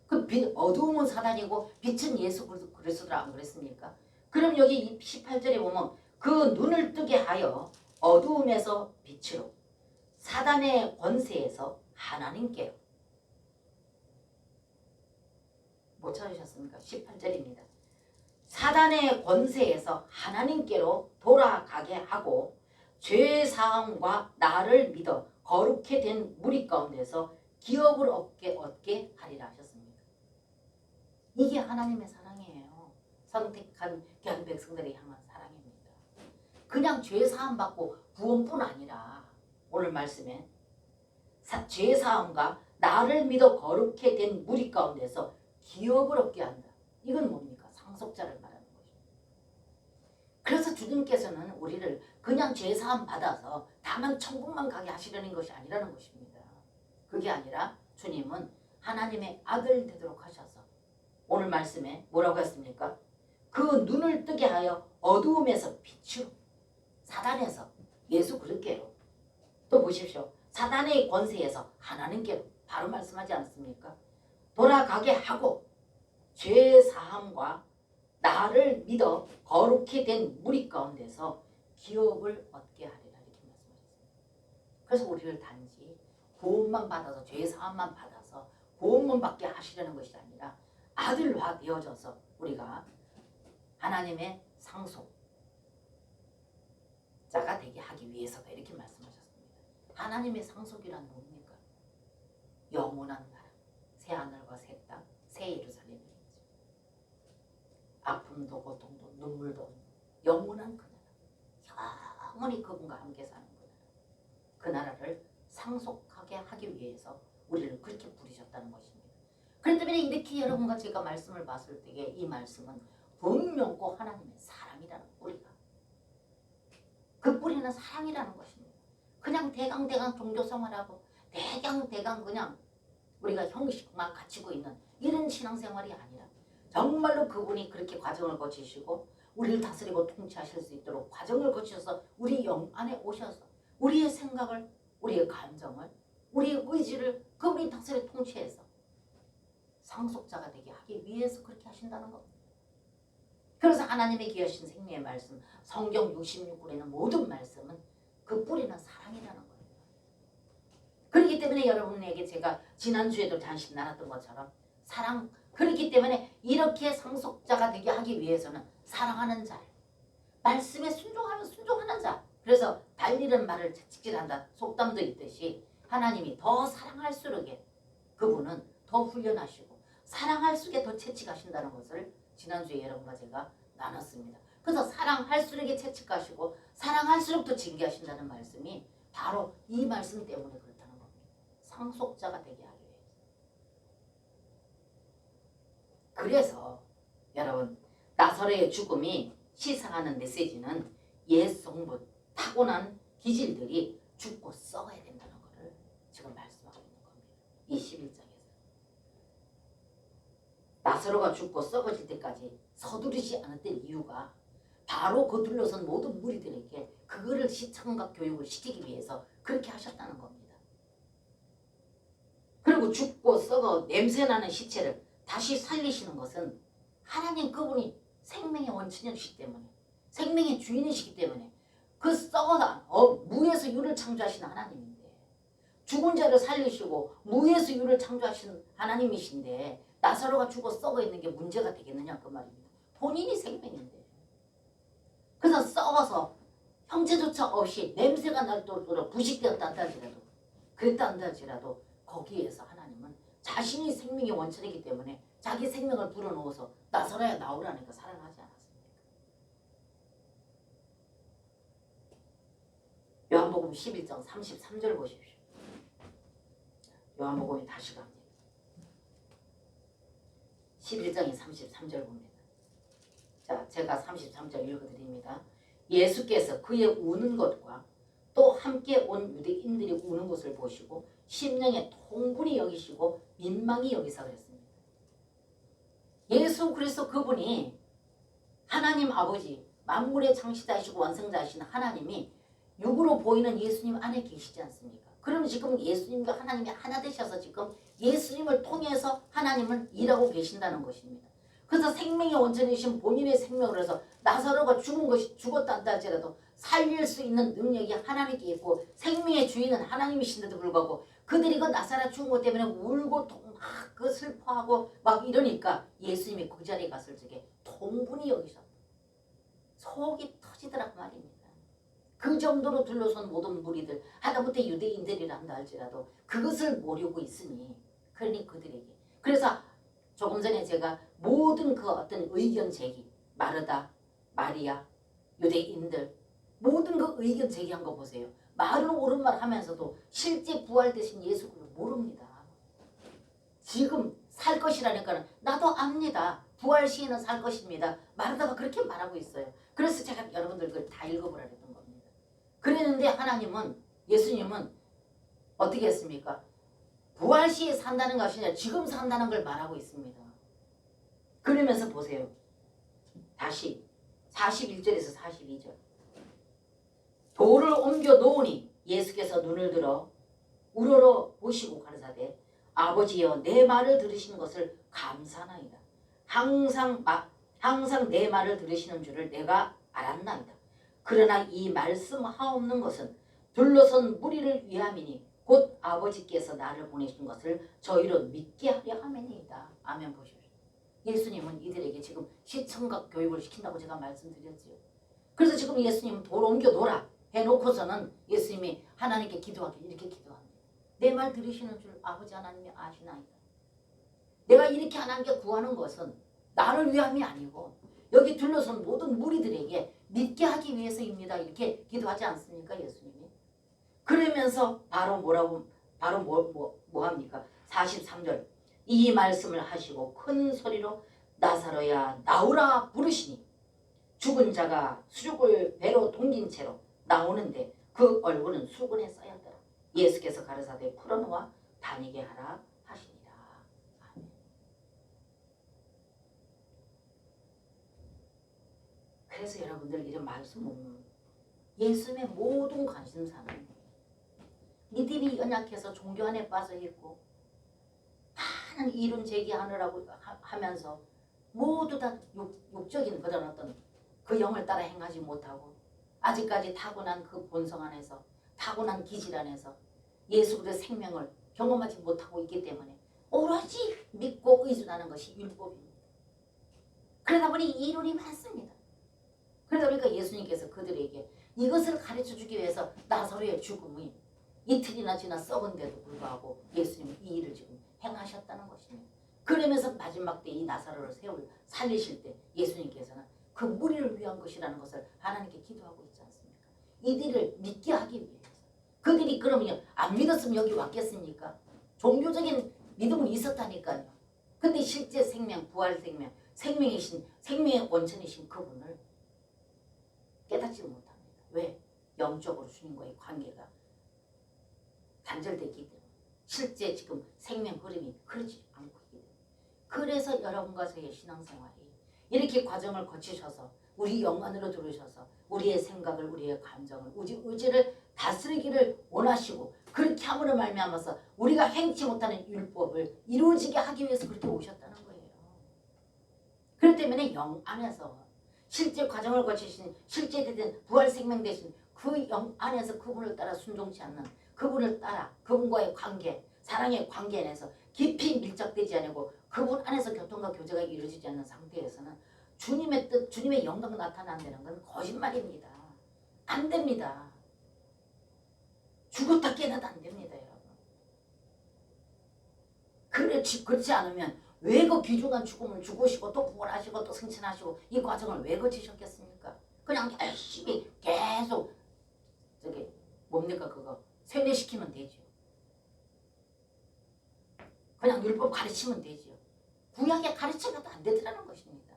그 어두움은 사단이고 빛은 예수 그리스도라 안 그랬습니까? 그럼 여기 18절에 보면 그 눈을 뜨게 하여 어두움에서 빛으로 사단의 권세에서 하나님께로 못 찾으셨습니까? 18절입니다. 사단의 권세에서 하나님께로 돌아가게 하고 죄사함과 나를 믿어 거룩해 된 무리 가운데서 기업을 얻게 하리라 하셨습니다. 이게 하나님의 사랑이에요. 선택한 귀한 백성들을 향한 사랑입니다. 그냥 죄사함 받고 구원뿐 아니라 오늘 말씀에 죄사함과 나를 믿어 거룩해 된 무리 가운데서 기업을 얻게 한다. 이건 뭡니까? 상속자를 말하는 것입니다. 그래서 주님께서는 우리를 그냥 죄사함 받아서 다만 천국만 가게 하시려는 것이 아니라는 것입니다. 그게 아니라 주님은 하나님의 아들 되도록 하셔서 오늘 말씀에 뭐라고 했습니까? 그 눈을 뜨게 하여 어두움에서 빛으로 사단에서 예수 그리스도께로 또 보십시오. 사단의 권세에서 하나님께로 바로 말씀하지 않습니까? 돌아가게 하고 죄 사함과 나를 믿어 거룩히 된 무리 가운데서 기업을 얻게 하리라 이렇게 말씀하셨습니다. 그래서 우리를 단지 구원만 받아서 죄 사함만 받아서 구원만 받게 하시려는 것이 아니라 아들화 되어져서 우리가 하나님의 상속자가 되게 하기 위해서다 이렇게 말씀하셨습니다. 하나님의 상속이란 뭡니까? 영원한 나라, 새 하늘과 새 땅, 새 예루살렘이죠. 아픔도 고통도 눈물도 영원한 그 나라, 영원히 그분과 함께 사는 그 나라, 그 나라를 상속하게 하기 위해서 우리를 그렇게 부르셨다는 것입니다. 그렇기 때문에 이렇게 여러분과 제가 말씀을 봤을 때에 이 말씀은 분명코 하나님의 사랑이라는 뿌리가, 그 뿌리는 사랑이라는 것입니다. 그냥 대강 종교생활하고 대강 그냥 우리가 형식만 갖추고 있는 이런 신앙생활이 아니라 정말로 그분이 그렇게 과정을 거치시고 우리를 다스리고 통치하실 수 있도록 과정을 거치셔서 우리 영 안에 오셔서 우리의 생각을, 우리의 감정을, 우리의 의지를 그분이 다스려 통치해서 상속자가 되게 하기 위해서 그렇게 하신다는 겁니다. 그래서 하나님의 귀하신 생명의 말씀, 성경 66권에는 모든 말씀은 그 뿌리는 사랑이라는 거예요. 그렇기 때문에 여러분에게 제가 지난주에도 잠시 나눴던 것처럼 사랑, 그렇기 때문에 이렇게 상속자가 되게 하기 위해서는 사랑하는 자, 말씀에 순종하면 순종하는 자, 그래서 달리는 말을 채찍질한다 속담도 있듯이 하나님이 더 사랑할수록 그분은 더 훈련하시고 사랑할수록 더 채찍하신다는 것을 지난주에 여러분과 제가 나눴습니다. 그래서 사랑할수록 채찍하시고 사랑할수록 더 징계하신다는 말씀이 바로 이 말씀 때문에 그렇다는 겁니다. 상속자가 되게 하기 위해서. 그래서 여러분 나사로의 죽음이 시사하는 메시지는 옛 성분, 타고난 기질들이 죽고 썩어야 된다는 것을 지금 말씀하고 있는 겁니다. 이 11장에서. 나사로가 죽고 썩어질 때까지 서두르지 않았던 이유가 바로 그 둘러선 모든 무리들에게 그거를 시청각 교육을 시키기 위해서 그렇게 하셨다는 겁니다. 그리고 죽고 썩어 냄새나는 시체를 다시 살리시는 것은 하나님 그분이 생명의 원천이시기 때문에, 생명의 주인이시기 때문에 그 썩어서 무에서 유를 창조하신 하나님인데, 죽은 자를 살리시고 무에서 유를 창조하신 하나님이신데 나사로가 죽어 썩어 있는 게 문제가 되겠느냐 그 말입니다. 본인이 생명인데. 그래서 썩어서 형체조차 없이 냄새가 날 정도로 부식되었다 한다지라도, 그랬다 한다지라도 거기에서 하나님은 자신이 생명의 원천이기 때문에 자기 생명을 불어넣어서 나사로야 나오라니까 사랑하지 않았습니까? 요한복음 11장 33절 보십시오. 요한복음이 다시 갑니다. 11장의 33절 봅니다. 자, 제가 33절 읽어드립니다. 예수께서 그의 우는 것과 또 함께 온 유대인들이 우는 것을 보시고 심령에 통분히 여기시고 민망히 여기사 그랬습니다. 예수 그리스도 그분이 하나님 아버지, 만물의 창시자이시고 완성자이신 하나님이 육으로 보이는 예수님 안에 계시지 않습니까? 그럼 지금 예수님과 하나님이 하나 되셔서 지금 예수님을 통해서 하나님을 일하고 계신다는 것입니다. 그래서 생명의 원천이신 본인의 생명을 해서 나사로가 죽은 것이 죽었다 한다 할지라도 살릴 수 있는 능력이 하나님께 있고 생명의 주인은 하나님이신데도 불구하고 그들이 그 나사로 죽은 것 때문에 울고 막 그 슬퍼하고 막 이러니까 예수님이 그 자리에 갔을 적에 통분히 여기셨다. 속이 터지더라 그 말입니다. 그 정도로 둘러선 모든 무리들, 하다못해 유대인들이라 한다 할지라도 그것을 모르고 있으니, 그러니 그들에게. 그래서 조금 전에 제가 모든 그 어떤 의견 제기, 마르다, 마리아, 유대인들 모든 그 의견 제기한 거 보세요. 말은 옳은 말 하면서도 실제 부활되신 예수 그를 모릅니다. 지금 살 것이라니까는 나도 압니다. 부활 시에는 살 것입니다. 마르다가 그렇게 말하고 있어요. 그래서 제가 여러분들 그걸 다 읽어보라 했던 겁니다. 그랬는데 하나님은, 예수님은 어떻게 했습니까? 부활 시에 산다는 것이 아니라 지금 산다는 걸 말하고 있습니다. 그러면서 보세요. 다시 41절에서 42절. 돌을 옮겨 놓으니 예수께서 눈을 들어 우러러 보시고 가르사대 아버지여 내 말을 들으시는 것을 감사나이다. 항상 내 말을 들으시는 줄을 내가 알았나이다. 그러나 이 말씀하옵는 것은 둘러선 무리를 위함이니 곧 아버지께서 나를 보내신 것을 저희로 믿게 하려 함이니이다. 아멘. 보십시오. 예수님은 이들에게 지금 시청각 교육을 시킨다고 제가 말씀드렸지요. 그래서 지금 예수님은 돌 옮겨 놓으라 해놓고서는 예수님이 하나님께 기도하기 이렇게 기도합니다. 내 말 들으시는 줄 아버지 하나님이 아시나이다. 내가 이렇게 하나님께 구하는 것은 나를 위함이 아니고 여기 둘러선 모든 무리들에게 믿게 하기 위해서입니다. 이렇게 기도하지 않습니까? 예수님이. 그러면서 바로 뭐 합니까? 43절 이 말씀을 하시고 큰 소리로 나사로야 나오라 부르시니 죽은 자가 수족을 배로 동긴 채로 나오는데 그 얼굴은 수건에 쌓였더라. 예수께서 가르사대 풀어놓아 다니게 하라 하시니라. 아멘. 그래서 여러분들 이런 말씀 보면 예수님의 모든 관심사는 믿음이 연약해서 종교 안에 빠져 있고 많은 이론 제기하느라고 하면서 모두 다 육적인 그런 어떤 그 영을 따라 행하지 못하고 아직까지 타고난 그 본성 안에서 타고난 기질 안에서 예수 그리스도의 생명을 경험하지 못하고 있기 때문에 오로지 믿고 의존하는 것이 율법입니다. 그러다 보니 이론이 많습니다. 그러다 보니까 예수님께서 그들에게 이것을 가르쳐주기 위해서 나사로의 죽음이 이틀이나 지나 썩은데도 불구하고 예수님은 이 일을 지금 행하셨다는 것입니다. 그러면서 마지막 때 이 나사로를 살리실 때 예수님께서는 그 무리를 위한 것이라는 것을 하나님께 기도하고 있지 않습니까? 이들을 믿게 하기 위해서. 그들이 그러면 안 믿었으면 여기 왔겠습니까? 종교적인 믿음은 있었다니까요. 근데 실제 생명, 부활 생명, 생명의 원천이신 그분을 깨닫지 못합니다. 왜? 영적으로 주님과의 관계가 단절됐기 때문에. 실제 지금 생명 흐름이 그렇지 않고 있기 때문에. 그래서 여러분과 저의 신앙생활이 이렇게 과정을 거치셔서 우리 영 안으로 들어오셔서 우리의 생각을, 우리의 감정을, 의지를 다스리기를 원하시고 그렇게 함으로 말미암아서 우리가 행치 못하는 율법을 이루어지게 하기 위해서 그렇게 오셨다는 거예요. 그렇기 때문에 영 안에서 실제 과정을 거치신 실제 되든 부활 생명 되신 그 영 안에서 그분을 따라 순종치 않는 그분을 따라 그분과의 관계, 사랑의 관계 안에서 깊이 밀착되지 않고 그분 안에서 교통과 교제가 이루어지지 않는 상태에서는 주님의 뜻, 주님의 영광 나타난다는 건 거짓말입니다. 안 됩니다. 죽었다 깨어나도 안 됩니다, 여러분. 그렇지 않으면 왜 그 귀중한 죽음을 죽으시고 또 부활하시고 또 승천하시고 이 과정을 왜 거치셨겠습니까? 그냥 열심히 계속 뭡니까 그거 세뇌시키면 되죠. 그냥 율법 가르치면 되죠. 구약에 가르쳐도 안 되더라는 것입니다.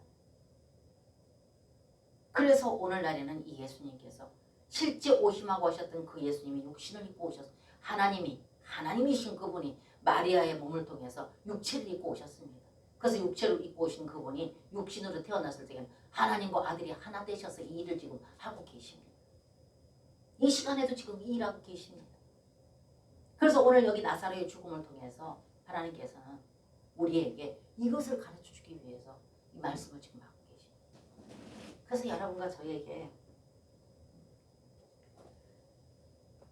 그래서 오늘날에는 이 예수님께서 실제 오심하고 오셨던 그 예수님이 육신을 입고 오셔서 하나님이신 그분이 마리아의 몸을 통해서 육체를 입고 오셨습니다. 그래서 육체를 입고 오신 그분이 육신으로 태어났을 때는 하나님과 아들이 하나 되셔서 이 일을 지금 하고 계십니다. 이 시간에도 지금 이 일하고 계십니다. 그래서 오늘 여기 나사로의 죽음을 통해서 하나님께서는 우리에게 이것을 가르쳐주기 위해서 이 말씀을 지금 하고 계십니다. 그래서 여러분과 저에게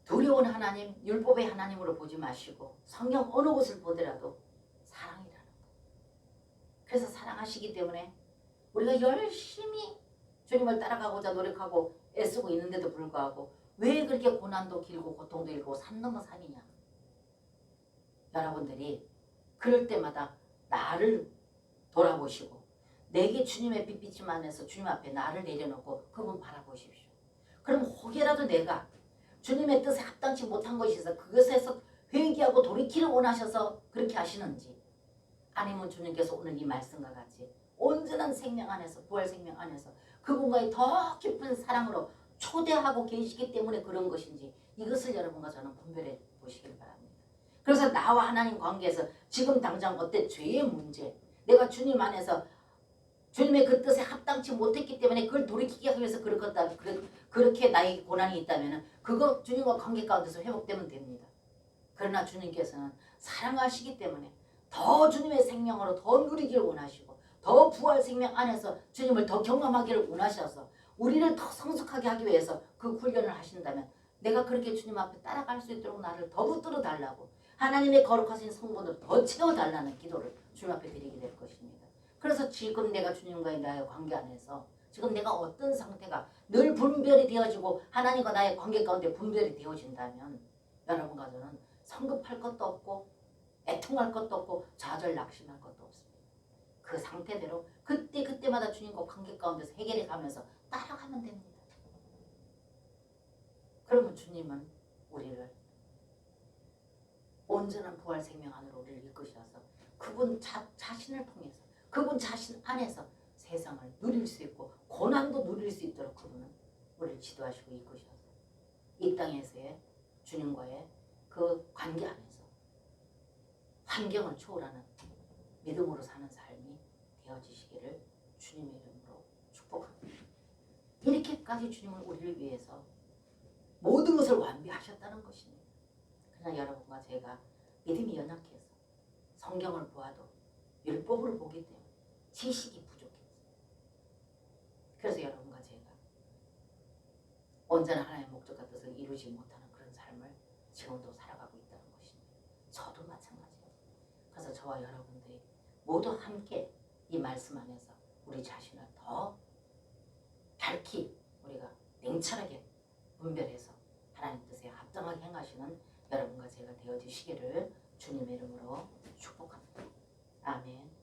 두려운 하나님, 율법의 하나님으로 보지 마시고 성경 어느 곳을 보더라도 사랑이라는 것. 그래서 사랑하시기 때문에 우리가 열심히 주님을 따라가고자 노력하고 애쓰고 있는데도 불구하고 왜 그렇게 고난도 길고 고통도 길고 산 넘어 산이냐. 여러분들이 그럴 때마다 나를 돌아보시고 내게 주님의 빛비침 안에서 주님 앞에 나를 내려놓고 그분 바라보십시오. 그럼 혹여라도 내가 주님의 뜻에 합당치 못한 것이 있어 그것에서 회개하고 돌이키를 원하셔서 그렇게 하시는지 아니면 주님께서 오늘 이 말씀과 같이 온전한 생명 안에서 부활 생명 안에서 그분과의 더 깊은 사랑으로 초대하고 계시기 때문에 그런 것인지 이것을 여러분과 저는 분별해 보시길 바랍니다. 그래서 나와 하나님 관계에서 지금 당장 어때 죄의 문제 내가 주님 안에서 주님의 그 뜻에 합당치 못했기 때문에 그걸 돌이키기 위해서 그렇게 나의 고난이 있다면 그거 주님과 관계 가운데서 회복되면 됩니다. 그러나 주님께서는 사랑하시기 때문에 더 주님의 생명으로 더 누리기를 원하시고 더 부활 생명 안에서 주님을 더 경험하기를 원하셔서 우리를 더 성숙하게 하기 위해서 그 훈련을 하신다면 내가 그렇게 주님 앞에 따라갈 수 있도록 나를 더 붙들어 달라고 하나님의 거룩하신 성분으로 더 채워달라는 기도를 주님 앞에 드리게 될 것입니다. 그래서 지금 내가 주님과의 나의 관계 안에서 지금 내가 어떤 상태가 늘 분별이 되어지고 하나님과 나의 관계 가운데 분별이 되어진다면 여러분과 저는 성급할 것도 없고 애통할 것도 없고 좌절 낙심할 것도 없습니다. 그 상태대로 그때마다 주님과 관계 가운데서 해결해 가면서 따라가면 됩니다. 그러면 주님은 우리를 온전한 부활 생명 안으로 우리를 이끄셔서 그분 자신을 통해서 그분 자신 안에서 세상을 누릴 수 있고 고난도 누릴 수 있도록 그분은 우리를 지도하시고 이끄셔서 이 땅에서의 주님과의 그 관계 안에서 환경을 초월하는 믿음으로 사는 삶이 되어지시기를 주님의 이름으로 축복합니다. 이렇게까지 주님은 우리를 위해서 모든 것을 완비하셨다는 것입니다. 그러나 여러분과 제가 믿음이 연약해서 성경을 보아도 율법을 보기 때문에 지식이 부족했어요. 그래서 여러분과 제가 온전한 하나님의 목적과 뜻을 이루지 못하는 그런 삶을 지금도 살아가고 있다는 것입니다. 저도 마찬가지예요. 그래서 저와 여러분들이 모두 함께 이 말씀 안에서 우리 자신을 더 밝히 우리가 냉철하게 분별해서 하나님 뜻에 합당하게 행하시는 여러분과 제가 되어주시기를 주님의 이름으로 축복합니다. 아멘.